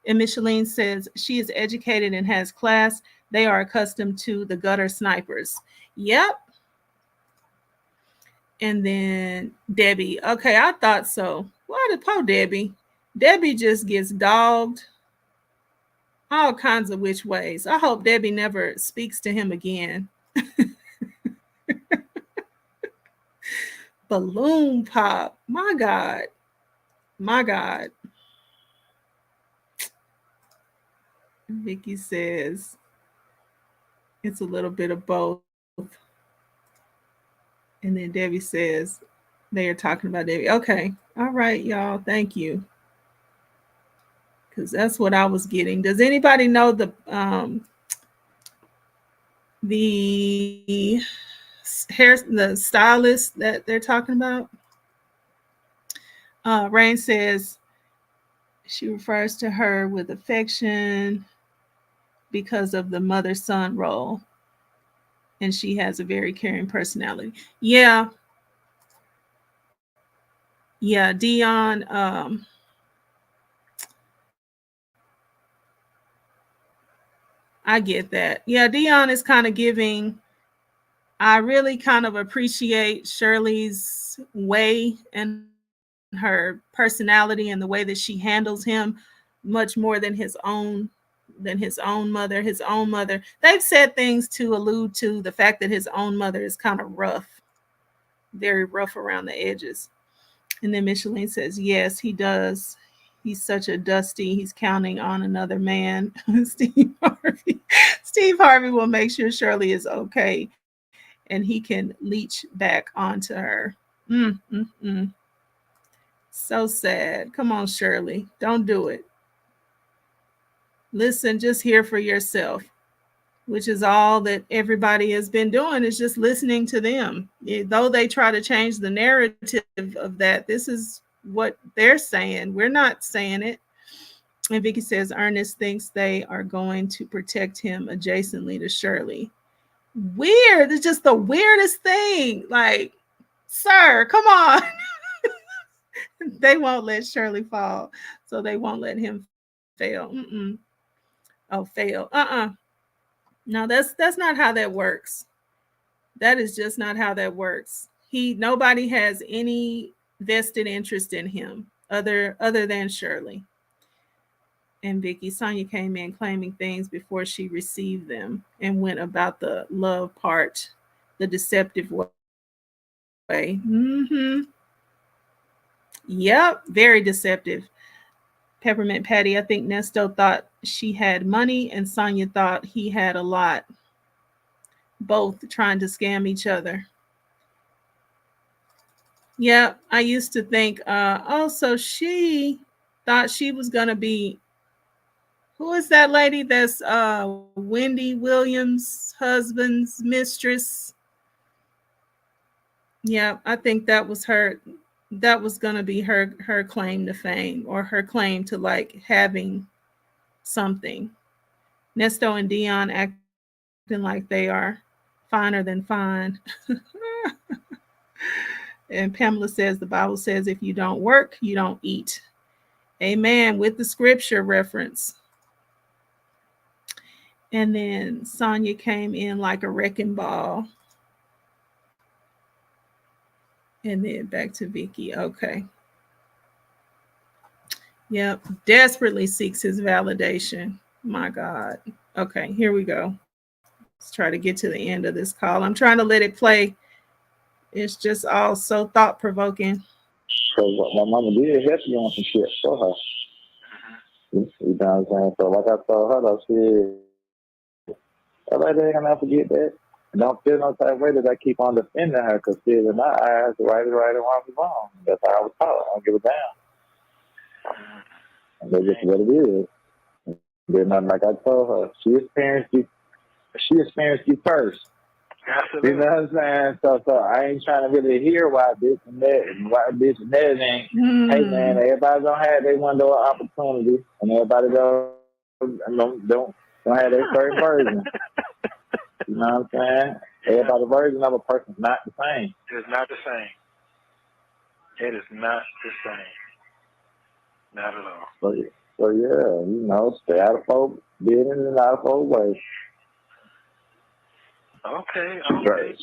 And Micheline says she is educated and has class. They are accustomed to the gutter snipers. Yep. And then Debbie. Okay, I thought so. Why did poor Debbie? Debbie just gets dogged all kinds of which ways. I hope Debbie never speaks to him again. Balloon pop. My God. My God. Vicky says it's a little bit of both. And then Debbie says they are talking about Debbie. Okay. All right, y'all. Thank you. Because that's what I was getting. Does anybody know the stylist that they're talking about? Rain says she refers to her with affection because of the mother-son role. And she has a very caring personality. Yeah. Yeah, Deon. I get that. Yeah, Deon is kind of giving. I really kind of appreciate Shirley's way and her personality and the way that she handles him much more than his own mother. His own mother, they've said things to allude to the fact that his own mother is kind of rough, very rough around the edges. And then Micheline says, yes, he does. He's such a dusty. He's counting on another man. Steve Harvey will make sure Shirley is okay and he can leech back onto her. So sad. Come on, Shirley. Don't do it. Listen, just hear for yourself, which is all that everybody has been doing, is just listening to them. Though they try to change the narrative of that, this is what they're saying. We're not saying it. And Vicky says Ernest thinks they are going to protect him adjacently to Shirley. Weird. It's just the weirdest thing. Like, sir, come on. They won't let Shirley fall, so they won't let him fail. Oh, fail. No, that's not how that works. That is just not how that works. Nobody has any vested interest in him other than Shirley. And Vicky, Sonya came in claiming things before she received them and went about the love part the deceptive way. Yep, very deceptive. Peppermint Patty, I think Nesto thought she had money and Sonya thought he had a lot. Both trying to scam each other. Yep, I used to think, so she thought she was going to be, who is that lady that's Wendy Williams' husband's mistress? Yeah, I think that was her. That was going to be her claim to fame, or her claim to like having something. Nesto and Deon acting like they are finer than fine. And Pamela says the Bible says if you don't work, you don't eat. Amen, with the scripture reference. And then Sonya came in like a wrecking ball. And then back to Vicky. Okay. Yep. Desperately seeks his validation. My God. Okay, here we go. Let's try to get to the end of this call. I'm trying to let it play. It's just all so thought-provoking. So what my mama did help you on some shit for her. You know what I'm saying? So like I told her, though, shit, everybody ain't gonna forget that. And don't feel no type of way that I keep on defending her, because shit, in my eyes, the right is right and wrong is wrong. That's how I was taught. I don't give a damn. And that's just what it is. There's nothing like I told her. She experienced you first. Absolutely. You know what I'm saying? So I ain't trying to really hear why this and that and why this and that ain't. Hey man, everybody don't have their window of opportunity, and everybody don't have their certain version. You know what I'm saying? Everybody's version of a person's not the same. It's not the same. It is not the same. Not at all. So yeah, you know, stay out of folks' business and out of folks' way. Okay.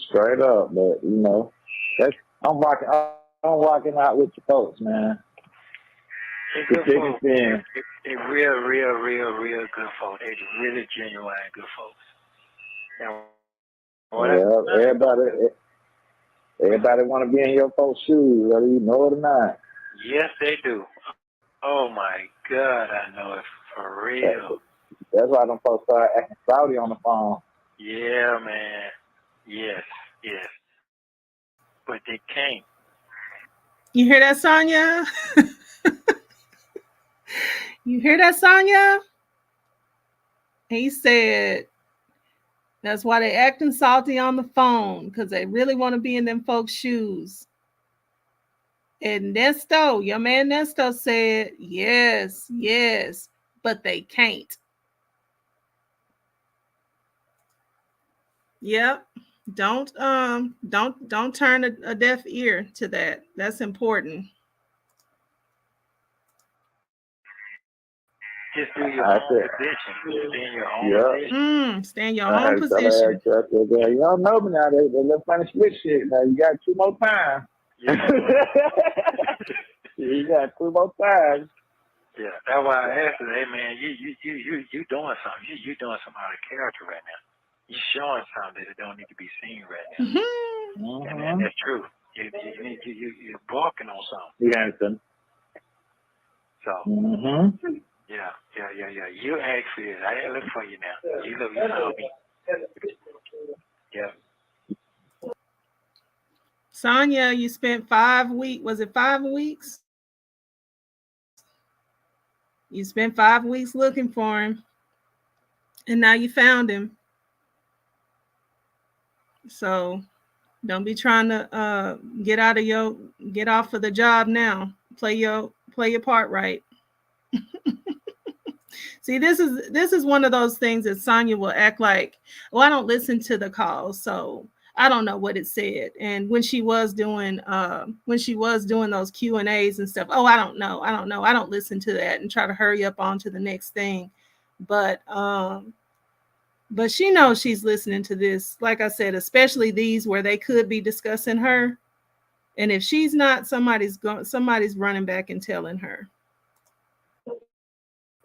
Straight up, but you know, I'm rocking out with the folks, man. It's good folks. It's real good folks. It's really genuine good folks. Yeah, everybody want to be in your folks' shoes, whether you know it or not. Yes, they do. Oh my God, I know it for real. That's why them folks start acting rowdy on the phone. Yeah, man. Yes. But they can't. You hear that, Sonya? You hear that, Sonya? He said that's why they acting salty on the phone, because they really want to be in them folks' shoes. And Nesto, your man Nesto said, yes, but they can't. Yep. Don't turn a deaf ear to that. That's important. Just do your own position. Stay in your own position. Stay in your own position. Y'all know me now. They let funny switch shit. Now you got 2 more times. Yeah. You got 2 more times. Yeah, that's why I asked her, hey man, you doing something. You doing something out of character right now. You showing something that don't need to be seen right now. And that's true. You're balking on something. You understand? So yeah. You asked for it. I didn't look for you now. You saw me. Yeah. Sonya, you spent 5 weeks. Was it 5 weeks? You spent 5 weeks looking for him, and now you found him. So don't be trying to get off of the job now. Play your part right. See, this is one of those things that Sonya will act like, well, I don't listen to the calls, so I don't know what it said. And when she was doing those Q&As and stuff, oh, I don't know, I don't listen to that, and try to hurry up on to the next thing. But she knows she's listening to this, like I said, especially these where they could be discussing her. And if she's not, somebody's running back and telling her.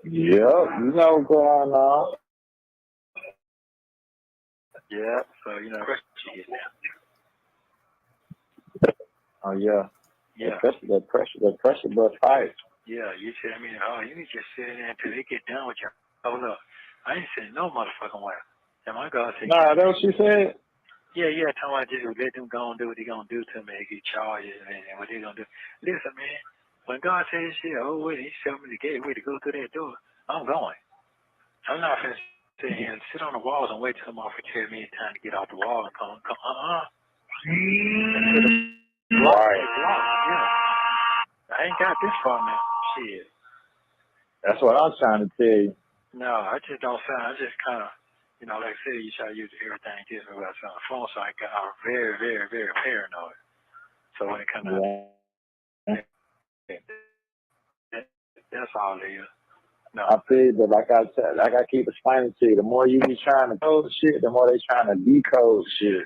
Yep, you know what's going on. Yeah, so you know, she is now. Oh yeah. Yeah. That pressure bust fight. Yeah, you tell me, oh, you need to just sit in there until they get done with you. Oh look, I ain't saying no motherfucking way. And my God said, nah, that's what she said. Yeah, tell me just let them go and do what they gonna do to me, they get charges and what they gonna do. Listen, man, when God says shit, oh wait, he showed me the gateway to go through that door, I'm going. I'm not finna sit here and sit on the walls and wait till somebody tell me it's time to get off the wall and come. Right. Yeah. I ain't got this far, man. Shit. That's what I'm trying to tell you. No, I just don't sound. I just kind of, you know, like I said, you try to use everything just about on the phone, so I got very, very, very paranoid. So when it comes out, that's all it is. No. I feel that, like I keep explaining to you, the more you be trying to code shit, the more they trying to decode shit.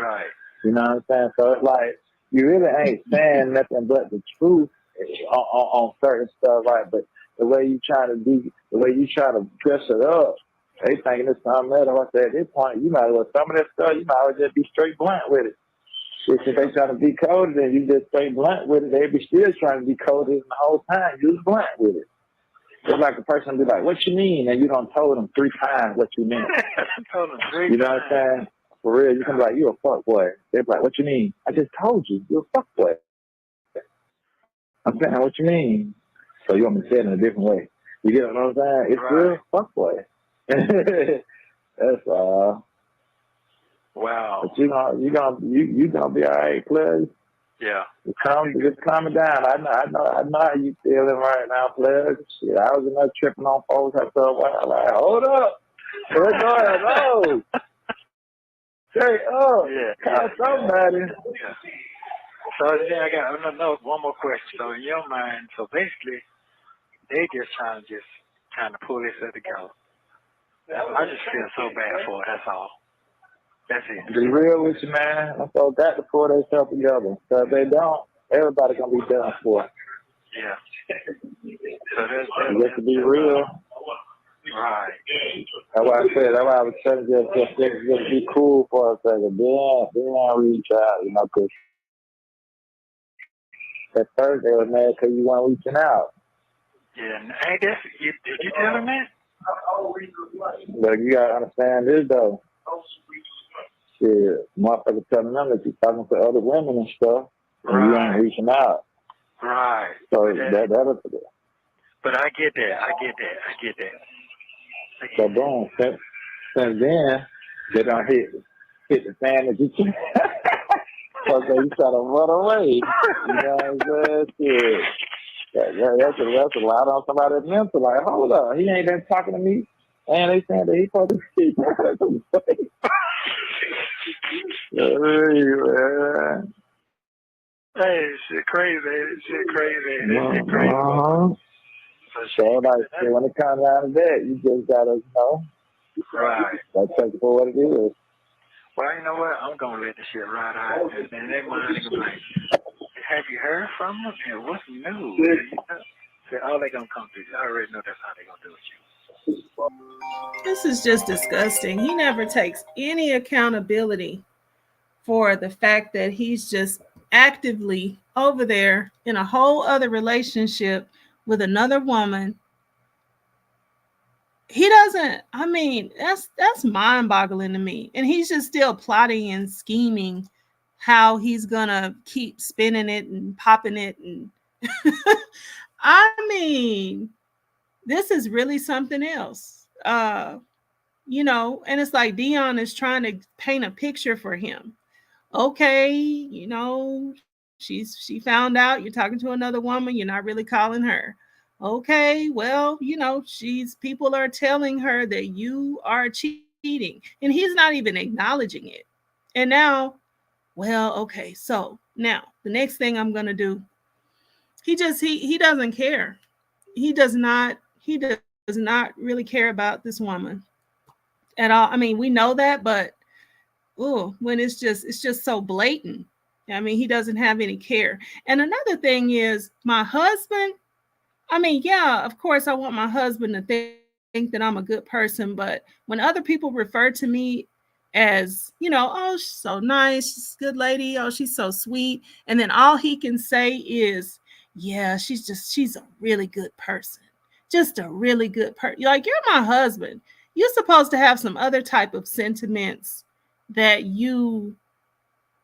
Right. You know what I'm saying? So it's like, you really ain't saying nothing but the truth on certain stuff, right? But the way you try to dress it up, they thinking it's something else. I said, at this point, you might as well, some of that stuff, you might as well just be straight blunt with it. If they trying to decode it and you just straight blunt with it, they be still trying to decode it the whole time. You was blunt with it. It's like a person be like, what you mean? And you done told them 3 times what you meant. You know what I'm saying? For real, you can be like, you a fuck boy. They're like, what you mean? I just told you, you're a fuck boy. I'm saying, what you mean? So you want me to say it in a different way. You get what I'm saying? It's real fuck boy. That's all. Wow. But you gonna be all right, Plug. Yeah. Just calm it down. I know how you feeling right now, Plug. Shit, I was in there tripping on folks. I thought, wow, like, hold up. What's going on? Straight up. Call somebody. Yeah. So then I got one more question. So in your mind, so basically, they just trying to pull this together. I just feel so bad for it. That's all. That's it. Be real with you, man. I thought that to pull themselves together. So if they don't, everybody gonna be done for. Yeah. So that's just to be real. Right. That's why I was telling you just be cool for a second. Then reach out, you know, because that Thursday was mad because you weren't reaching out. Yeah, ain't that, did you tell him that? But you gotta understand this though. Shit, motherfuckers telling them that you're talking to other women and stuff, and you ain't reaching out. Right. So but I get that. So boom, since then, they don't hit the fan that you can. So you try to run away. You know what I'm saying? Shit. That's a lot on somebody's mental. Like, hold up, he ain't been talking to me, and they saying that he supposed to speak. Hey, shit crazy. So like, when it comes down to that, you just gotta, right. Like, take it for what it is. Well, you know what? I'm gonna let this shit ride out, and then they mind gonna be like, have you heard from them? And what's new? So all they gonna come through. I already know that's how they gonna do it. This is just disgusting. He never takes any accountability for the fact that he's just actively over there in a whole other relationship with another woman. He doesn't, I mean, that's mind-boggling to me. And he's just still plotting and scheming how he's gonna keep spinning it and popping it. And I mean, this is really something else. And it's like Deon is trying to paint a picture for him. Okay, she found out you're talking to another woman, you're not really calling her. Okay, well, she's people are telling her that you are cheating, and he's not even acknowledging it. And now, well, okay, so now the next thing I'm gonna do, he doesn't care. He does not really care about this woman at all. I mean, we know that, but when it's just so blatant. I mean, he doesn't have any care. And another thing is my husband. I mean, yeah, of course, I want my husband to think that I'm a good person, but when other people refer to me as, oh, she's so nice, she's a good lady, oh, she's so sweet, and then all he can say is, yeah, she's a really good person, just a really good person. Like, you're my husband. You're supposed to have some other type of sentiments that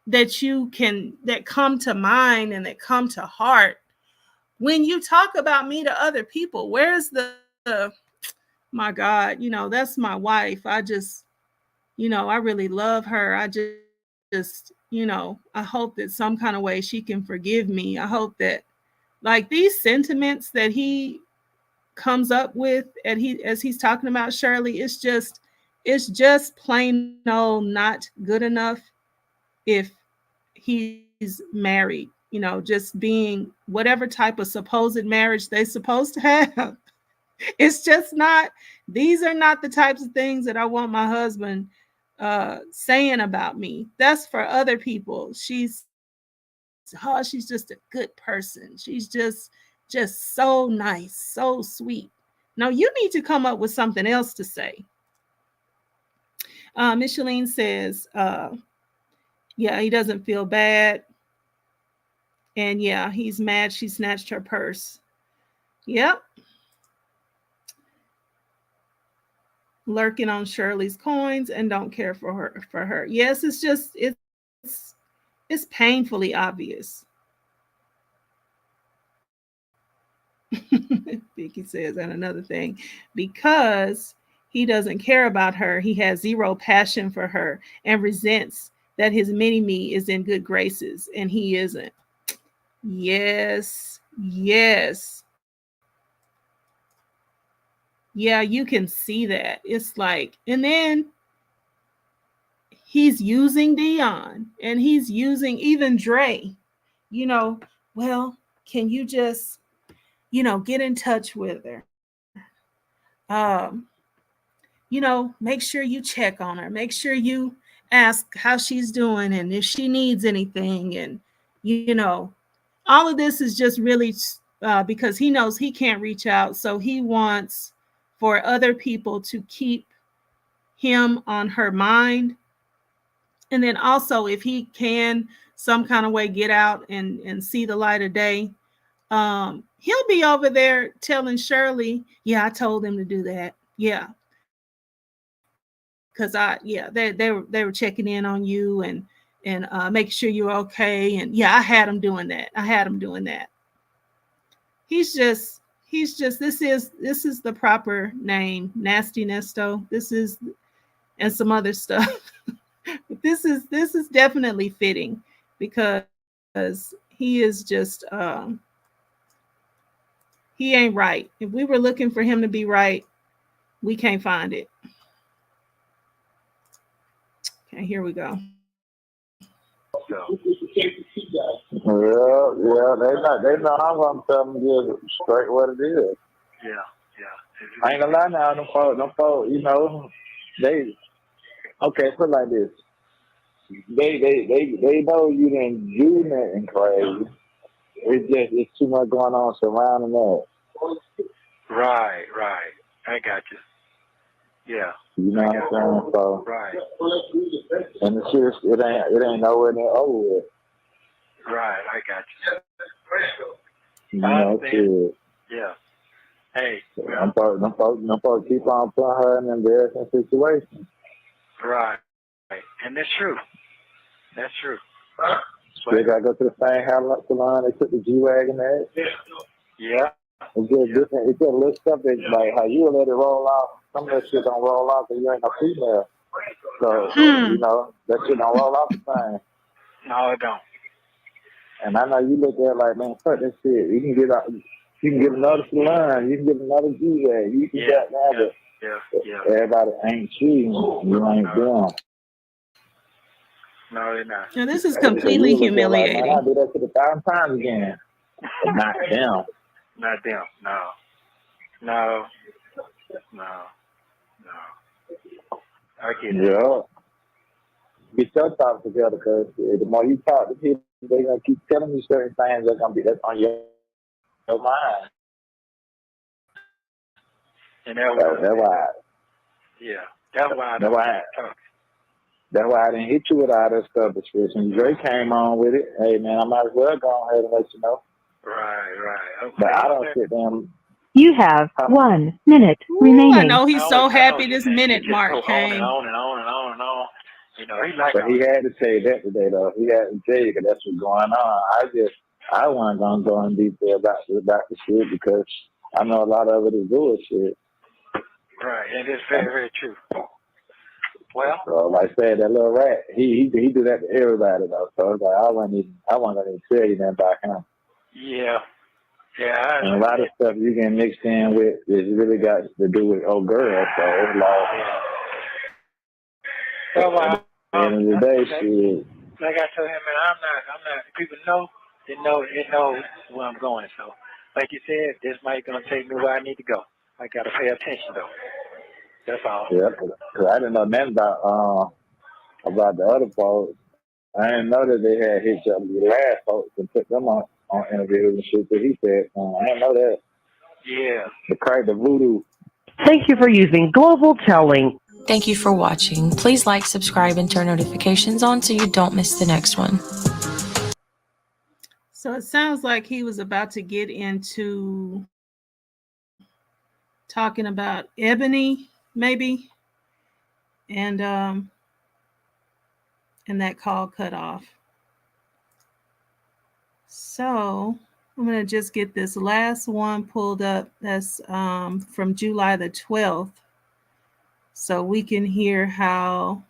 that come to mind and that come to heart when you talk about me to other people. Where's my God, that's my wife. I really love her. I hope that some kind of way she can forgive me. I hope that, like, these sentiments that he comes up with and as he's talking about Shirley, it's just plain old not good enough if he's married, just being whatever type of supposed marriage they supposed to have. It's just not, these are not the types of things that I want my husband saying about me. That's for other people. She's just a good person. She's just so nice, so sweet. No, you need to come up with something else to say. Micheline says, yeah, he doesn't feel bad. And yeah, he's mad she snatched her purse. Yep. Lurking on Shirley's coins and don't care for her. Yes, it's painfully obvious. Vicky says, and another thing, because he doesn't care about her, he has zero passion for her and resents that his mini me is in good graces and he isn't. Yes, yes. Yeah, you can see that. It's like, and then he's using Deon and he's using even Dre. You know, well, can you just, get in touch with her? Make sure you check on her. Make sure you ask how she's doing and if she needs anything. And, all of this is just really because he knows he can't reach out. So he wants for other people to keep him on her mind. And then also, if he can some kind of way get out and see the light of day, he'll be over there telling Shirley, yeah, I told him to do that. Yeah. Because they were checking in on you and making sure you're okay. And yeah, I had him doing that. He's just this is the proper name, Nasty Nesto. This is, and some other stuff. But this is definitely fitting because he is just he ain't right. If we were looking for him to be right, we can't find it. Okay, here we go. Yeah, they know I'm gonna tell them just straight what it is. Yeah. I ain't gonna lie now, them folks, they, okay, put it like this. They know you didn't do nothing crazy. It's too much going on surrounding that. Right. I got you. Yeah. You know what I'm saying? So, right. And it's just, it ain't nowhere near over with. Right, I got you. Shit. Yeah. Hey. Them folks keep on putting her in embarrassing situations. Right. And that's true. They gotta go to the same hair salon they took the G-Wagon at. Yeah. It's just different. It's just a little stuff that, like, how you let it roll off. Some of that shit don't roll off because you ain't no female. So, you know, that shit don't roll off the same. No, it don't. And I know you look at it like, man, fuck that shit. You can get out. You can get another salon. You can get another G-Bag. You can get that. Yeah. Everybody ain't cheating. You ain't them. No, they're not. Now, this is completely humiliating. Like, man, I do that to the 1,000 times again. But not them. Not them. No. I get it. Yeah. Get your thoughts together, because the more you talk to people, they're going to keep telling you certain things that's on your mind. And That's why. Yeah. That's why I That's don't why. talk. That's why I didn't hit you with all that stuff. But when Drake came on with it, hey, man, I might as well go ahead and let you know. Right. Okay. But I don't sit down. You have 1 minute Ooh, remaining. I know he's so happy this minute mark go came. on and on. You know, he like. But he had to say that today, though. He had to tell you, because that's what's going on. I wasn't going to go in detail about the shit, because I know a lot of it is bullshit. Right, and it's very, very true. Well, so like I said, that little rat, he do that to everybody, though. So it's like I wasn't gonna even tell you nothing about him. Yeah. And a lot of stuff you get mixed in with is really got to do with old girl. So it's like, at the end of the day, shit. Like I told him, man, I'm not. People they know where I'm going. So, like you said, this might gonna take me where I need to go. I gotta pay attention though. That's all. Yeah, because I didn't know nothing about the other folks. I didn't know that they had hit up the last folks and put them on interviews and shit that he said. I didn't know that. Yeah. The voodoo. Thank you for using Global Telling. Thank you for watching. Please like, subscribe, and turn notifications on so you don't miss the next one. So it sounds like he was about to get into talking about Ebony, maybe, and that call cut off. So I'm going to just get this last one pulled up. That's from July the 12th. So we can hear how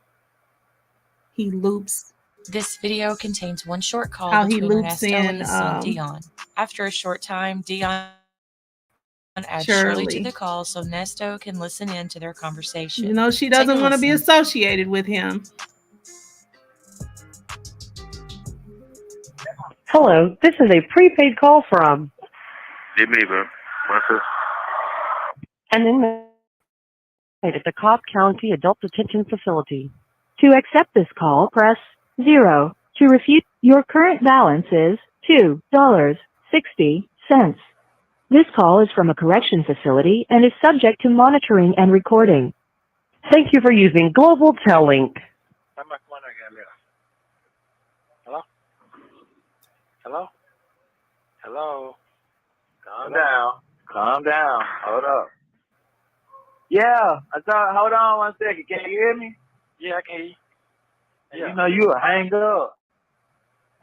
he loops. This video contains one short call How he between loops Ernesto and in, his son, Deon. After a short time, Deon adds Shirley Shirley to the call so Nesto can listen in to their conversation. You know, she doesn't want to be associated with him. Hello, this is a prepaid call from Did me, bro. What's this? an inmate at the Cobb County Adult Detention Facility. To accept this call, press 0. To refute, your current balance is $2.60. This call is from a correction facility and is subject to monitoring and recording. Thank you for using Global Telling. How much money I got left? Hello? Calm down. Hold up. Yeah, hold on 1 second. Can you hear me? Yeah, I can hear you. Yeah. You know you will hang up.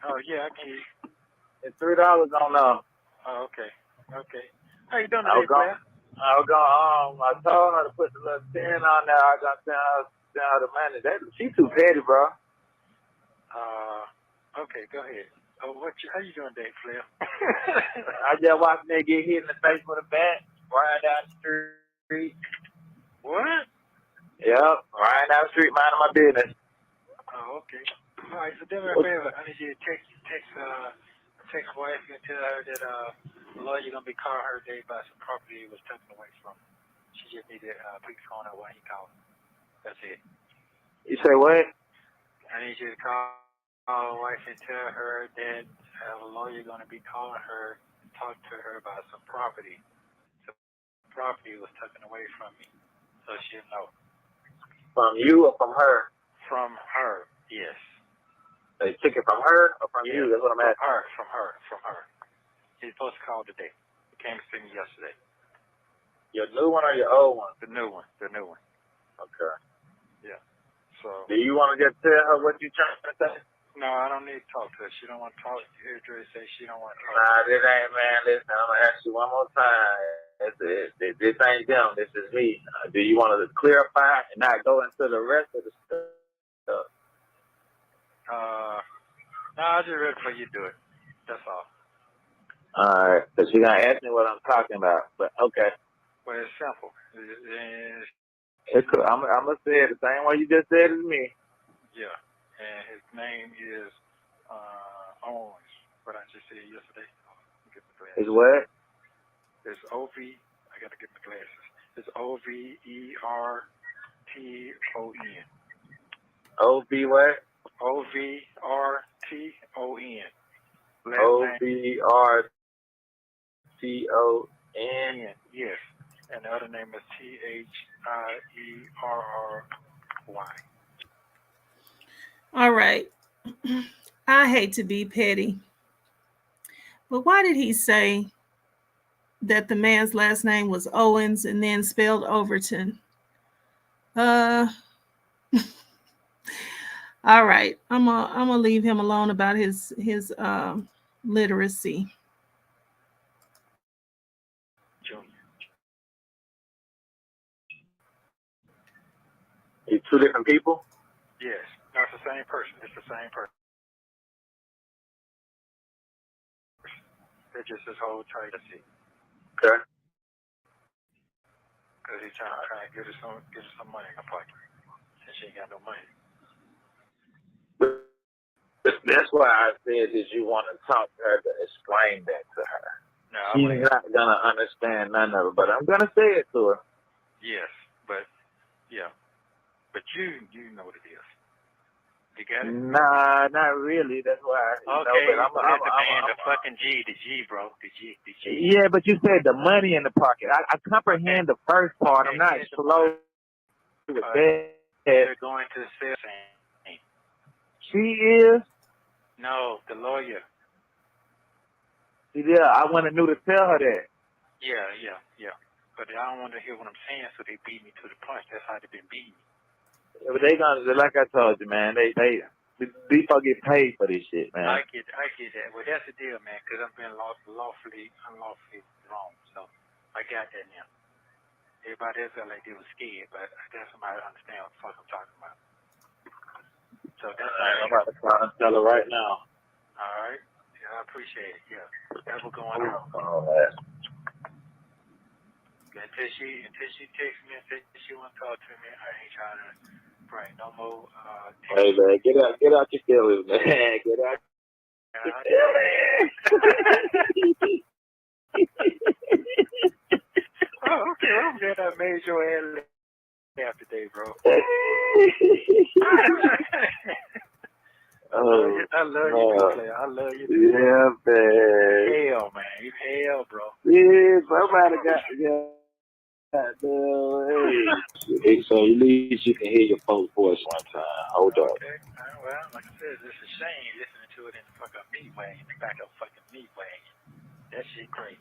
Oh, yeah, I can hear you. It's $3 on there. Oh, okay. How you doing today, Blair? I told her to put the little 10 on there. I got to send her the money. She too petty, bro. Okay, go ahead. Oh, how you doing today, Flair? I just watched me get hit in the face with a bat, riding down the street. What? Yep, riding down the street, minding my business. Oh, okay. All right, so do me a favor. I need you to text wife and tell her that the lawyer gonna be calling her today about some property he was taken away from. She just needed a quick phone out while he called. That's it. You say what? I need you to call wife and tell her that a lawyer gonna be calling her and talk to her about some property. The property was taken away from me, so she'll know. From you or from her? From her, yes. They took it from her or from you? That's what I'm asking. From her. He's supposed to call today. He came to see me yesterday. Your new one or your old one? The new one. Okay. Yeah. So. Do you want to just tell her what you're trying to say? No, I don't need to talk to her. She don't want to talk. Dre say she don't want to talk. Nah, this ain't, man. Listen, I'm gonna ask you one more time. This ain't them. This is me. Do you want to clarify and not go into the rest of the stuff? No, I just ready for you to do it. That's all. All right, because you're gonna ask me what I'm talking about. But okay. Well, it's simple. It's cool. I'm gonna say it the same way you just said it to me. Yeah, and his name is Owens. What I just said yesterday. Get my glasses. Is what? It's O-V. I gotta get my glasses. It's O-V-E-R-T-O-N. O-V what? O-V-R-T-O-N. O-V-R-T-O-N. Yes. And the other name is T-H-I-E-R-R-Y. All right. I hate to be petty, but why did he say that the man's last name was Owens and then spelled Overton? All right. I'm gonna leave him alone about his literacy. Junior. You two different people? Yes. No, it's the same person. It's the same person. It's just his whole title. Okay. Because he's trying to get her some money in her pocket. And she ain't got no money. That's why I said that you want to talk to her to explain that to her. No, She's not going to understand none of it, but I'm going to say it to her. Yes, but, yeah. But you know what it is. You got it? Nah, not really. That's why. Okay, but the fucking G, bro. The G. Yeah, but you said the money in the pocket. I comprehend the first part. I'm not slow with that. They're going to the sales thing. She is? No, the lawyer. Yeah, I want to know to tell her that. Yeah. But I don't want to hear what I'm saying, so they beat me to the punch. That's how they've been beating me. Yeah, but they gonna, like I told you, man. These folks get paid for this shit, man. I get that. Well, that's the deal, man. Because I've been unlawfully wrong. So I got that now. Everybody else felt like they were scared, but I got somebody to understand what the fuck I'm talking about. So that's I'm about to try and tell her right now. All right. Yeah, I appreciate it. Yeah, that's what's going on. All right. Until she texts me and says she want to talk to me, I ain't trying to bring no more. Hey man, get out your feelings, man. Get out your feelings. Oh, okay. I'm glad I made your ass laugh today, bro. I love you, player. I love you. Yeah, man. Hell, man. You hell, bro. Yeah, somebody got hey, so at least you can hear your folks' voice one time. Hold on. Okay. Well, like I said, it's a shame listening to it in the fucking meat wagon, in the back of a fucking meat wagon. That shit crazy.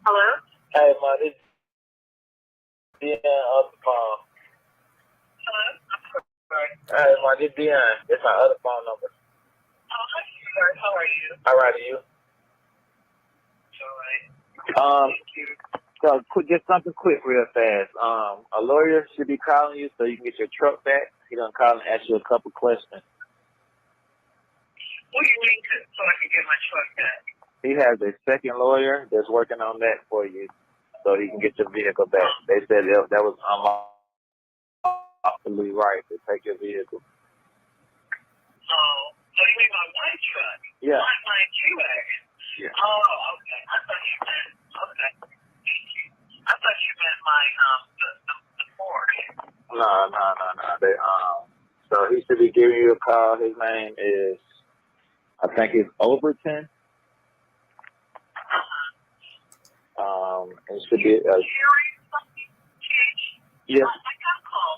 Hello? Hey, man, this is Deon on the phone. Hello? Hey, man, this is Deon. It's my other phone number. Oh, hi, sweetheart. How are you? All right, are you? All right. So just something quick real fast. A lawyer should be calling you so you can get your truck back. He's going to call and ask you a couple questions. What do you need so I can get my truck back? He has a second lawyer that's working on that for you so he can get your vehicle back. They said that was unlawfully right to take your vehicle. Oh, you mean my white truck? Yeah. My G-Wagon? Yeah. Oh, okay. I thought you meant, okay. Thank you. I thought you meant my, the Ford. No. So he should be giving you a call. His name is, I think it's Overton. It should be, yeah.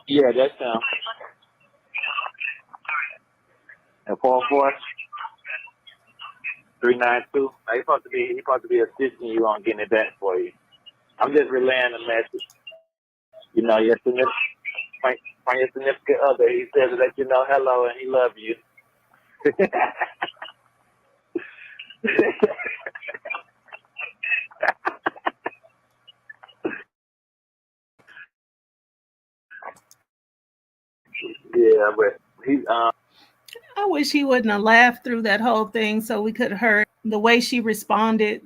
Yeah, that's him. And 4-4. 392. He's supposed to be assisting you on getting it back for you. I'm just relaying the message. You know, from your significant other, he says to let you know hello and he loves you. Yeah, but he's I wish he wouldn't have laughed through that whole thing so we could have heard the way she responded.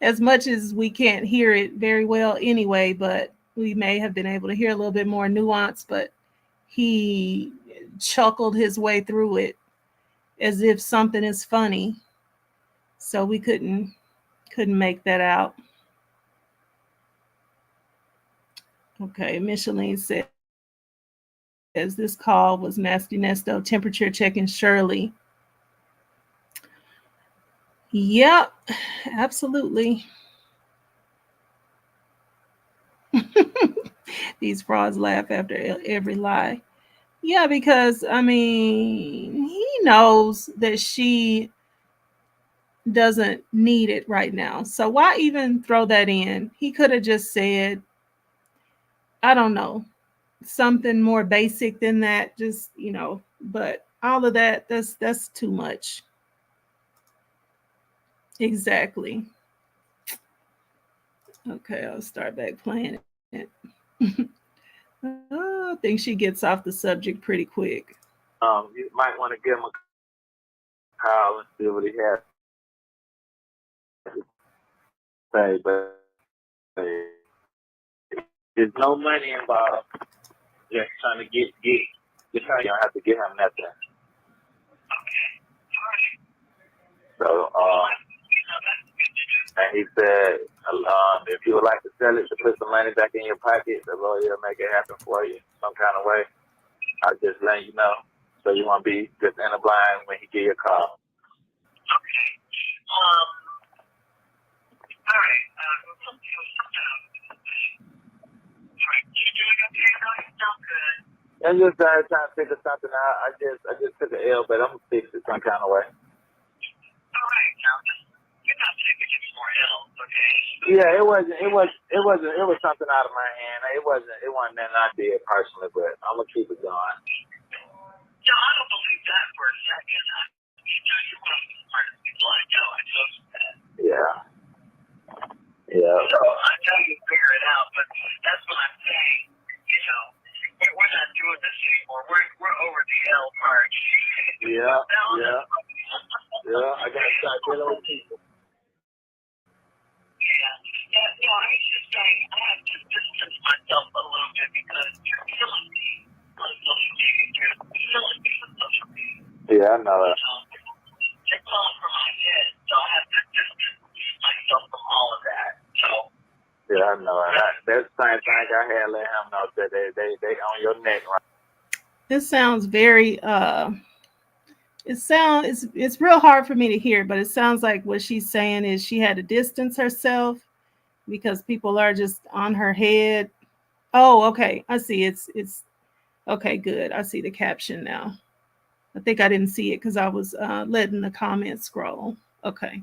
As much as we can't hear it very well anyway, but we may have been able to hear a little bit more nuance, but he chuckled his way through it as if something is funny. So we couldn't make that out. Okay, Micheline says this call was nasty Nesto, temperature checking Shirley. Yep, absolutely. These frauds laugh after every lie. Yeah, because I mean, he knows that she doesn't need it right now. So why even throw that in? He could have just said, I don't know, something more basic than that, just, you know, but all of that's too much. Exactly. Okay, I'll start back playing it. I think she gets off the subject pretty quick. You might want to give him a call and see what he has to say, but there's no money involved. Just trying to get. You don't have to give him nothing. So, and he said, if you would like to sell it to put some money back in your pocket, the lawyer will make it happen for you some kind of way. I'll just let you know. So you won't be just in a blind when he give you a call. Okay. All right. You doing okay? No, you sound good. I'm just trying to figure something out. I just took an L, but I'm gonna fix it some kind of way. All right. Now, you're not taking any more L's, okay? Yeah, it was something out of my hand. It wasn't nothing I did personally, but I'm gonna keep it going. No, I don't believe that for a second. You're one of the smartest people I know. I know that. Yeah. Yeah. So I know you figure it out, but that's what I'm saying. You know, we're not doing this anymore. We're over the L part. Yeah. I gotta start dealing with people. Yeah. No, I was just saying I have to distance myself a little bit because you're killing me on social media. You're killing me on social media. Yeah, I know that. You're calling for my head, so I have to distance myself from all of that. So. Yeah, I know that. That's the same thing I had let him know that they on your neck right. This sounds very it's real hard for me to hear, but it sounds like what she's saying is she had to distance herself because people are just on her head. Oh, okay. I see. It's okay, good. I see the caption now. I think I didn't see it because I was letting the comments scroll. Okay.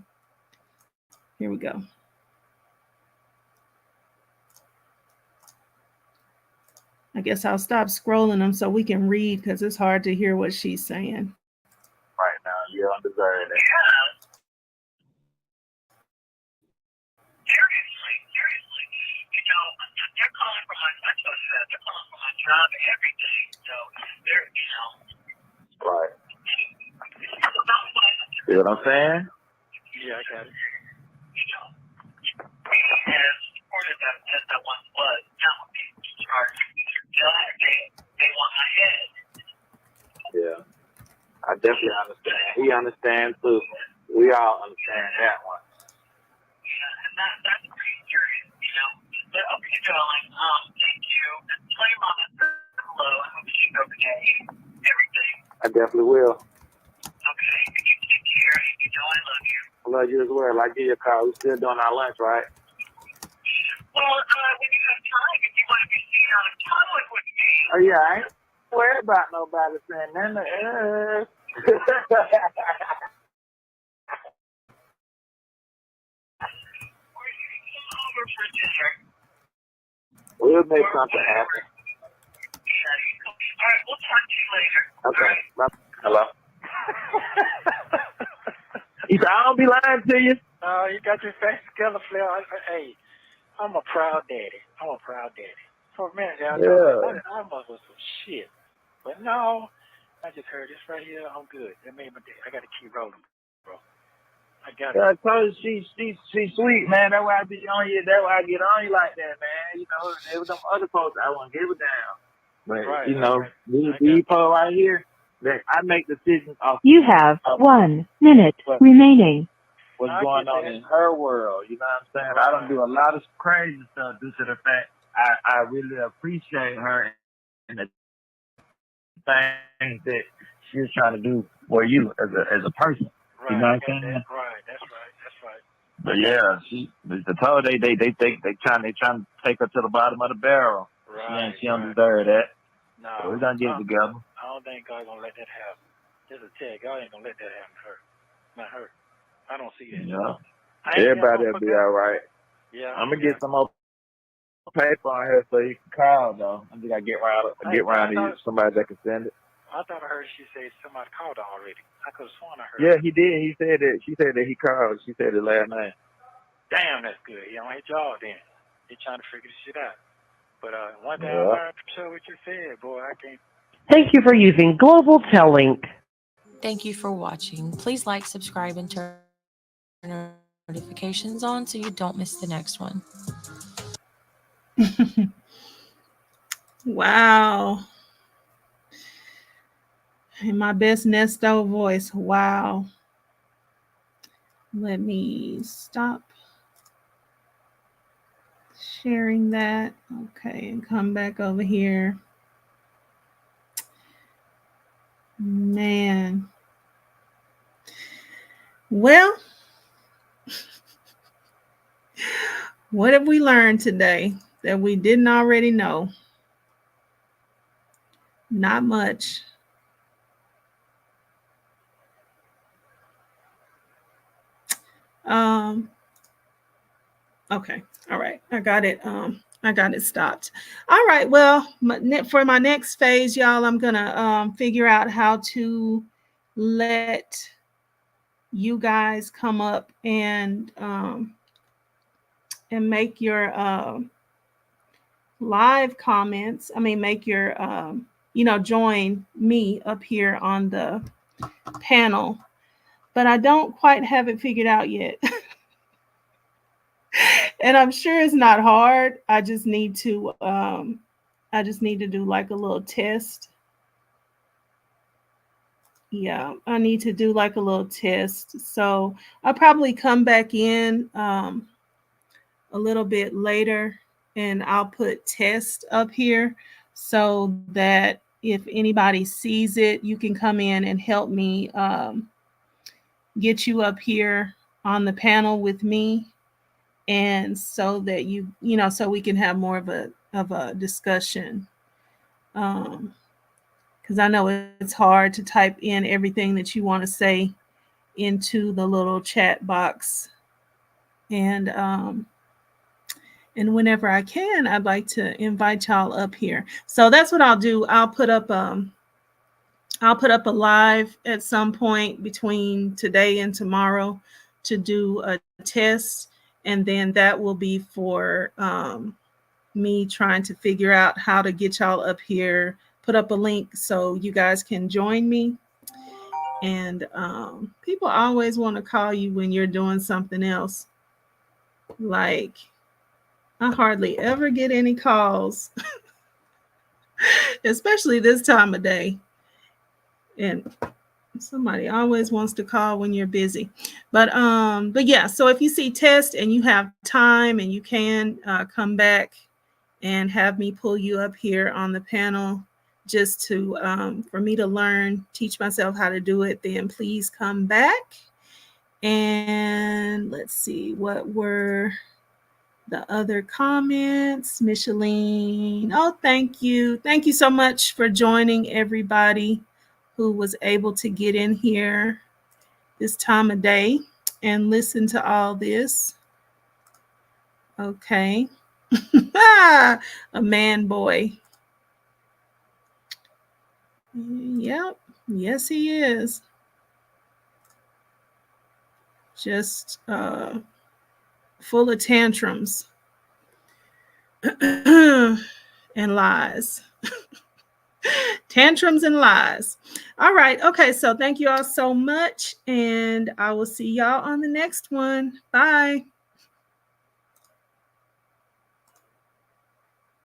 Here we go. I guess I'll stop scrolling them so we can read because it's hard to hear what she's saying. Right now, you don't deserve it. Seriously. You know, they're calling for my mental health. They're calling for my job and everything. So they're, you know. Right. See what I'm saying? Yeah, I got it. You know, as supportive as I once was, now people are they want my head. Yeah. I definitely understand. He understands too. We all understand that one. Yeah, and that's pretty serious, you know. But okay, darling, thank you. Play mama hello. I hope she's okay. Everything. I definitely will. Okay, you take care. You know I love you. I love you as well. I give you a call. We're still doing our lunch, right? Well, when you have time, if you want to be seen on a public with me. Oh yeah, I ain't worried about nobody saying nothing. for dinner? We'll make something happen. All right, we'll talk to you later. Okay. Hello. He said, I don't be lying to you. You got your face together, Flair. Hey, I'm a proud daddy. For a minute, I almost was some shit. But no, I just heard this right here. I'm good. That made my day. I got to keep rolling, bro. I got it. I told you she's sweet, man. That's why I be on you. That's why I get on you like that, man. You know, there was them other folks I won't give a damn. But you know, these folks right here, that I make decisions off. You have 1 minute remaining. What's going on in her world? You know what I'm saying? I don't do a lot of crazy stuff due to the fact I really appreciate her and the things that she's trying to do for you as a person. Right. You know what I'm saying? That's right. But yeah, they told they trying to take her to the bottom of the barrel. Right. She don't deserve that. No. So we're gonna get it together. I don't think God's gonna let that happen. Just a tell God ain't gonna let that happen to her. Not her. I don't see that. Yeah. Everybody'll be all right. Yeah. I'm gonna get some more paper on here so you can call though. I think I get around to you somebody that can send it. I thought I heard she say somebody called her already. I could have sworn I heard. Yeah, he did. He said that. She said that he called. She said it last night. Damn, that's good. He on his job then. He trying to figure this shit out. But one thing I learned for sure what you said, boy, I can't. Thank you for using Global Tellink. Thank you for watching. Please like, subscribe, and turn notifications on so you don't miss the next one. Wow. In my best Nesto voice. Wow. Let me stop sharing that. Okay, and come back over here. Man. Well, what have we learned today that we didn't already know? Not much. Okay. All right. I got it stopped. All right. Well, for my next phase, y'all, I'm gonna figure out how to let you guys come up and make your live comments. I mean, make your join me up here on the panel, but I don't quite have it figured out yet. And I'm sure it's not hard. I just need to do like a little test. Yeah, I need to do like a little test. So I'll probably come back in a little bit later and I'll put test up here so that if anybody sees it, you can come in and help me get you up here on the panel with me. And so that so we can have more of a discussion. Because I know it's hard to type in everything that you want to say into the little chat box. And whenever I can, I'd like to invite y'all up here. So that's what I'll do. I'll put up a live at some point between today and tomorrow to do a test. And then that will be for me trying to figure out how to get y'all up here, put up a link so you guys can join me. And people always want to call you when you're doing something else. Like, I hardly ever get any calls, especially this time of day. And somebody always wants to call when you're busy. But yeah, so if you see test and you have time and you can come back and have me pull you up here on the panel just to for me to learn, teach myself how to do it, then please come back. And let's see, what were the other comments? Micheline, oh, thank you. Thank you so much for joining, everybody who was able to get in here this time of day and listen to all this. Okay. A man boy. Yep. Yes, he is. Just full of tantrums and lies. Tantrums and lies. All right. Okay. So thank you all so much. And I will see y'all on the next one. Bye.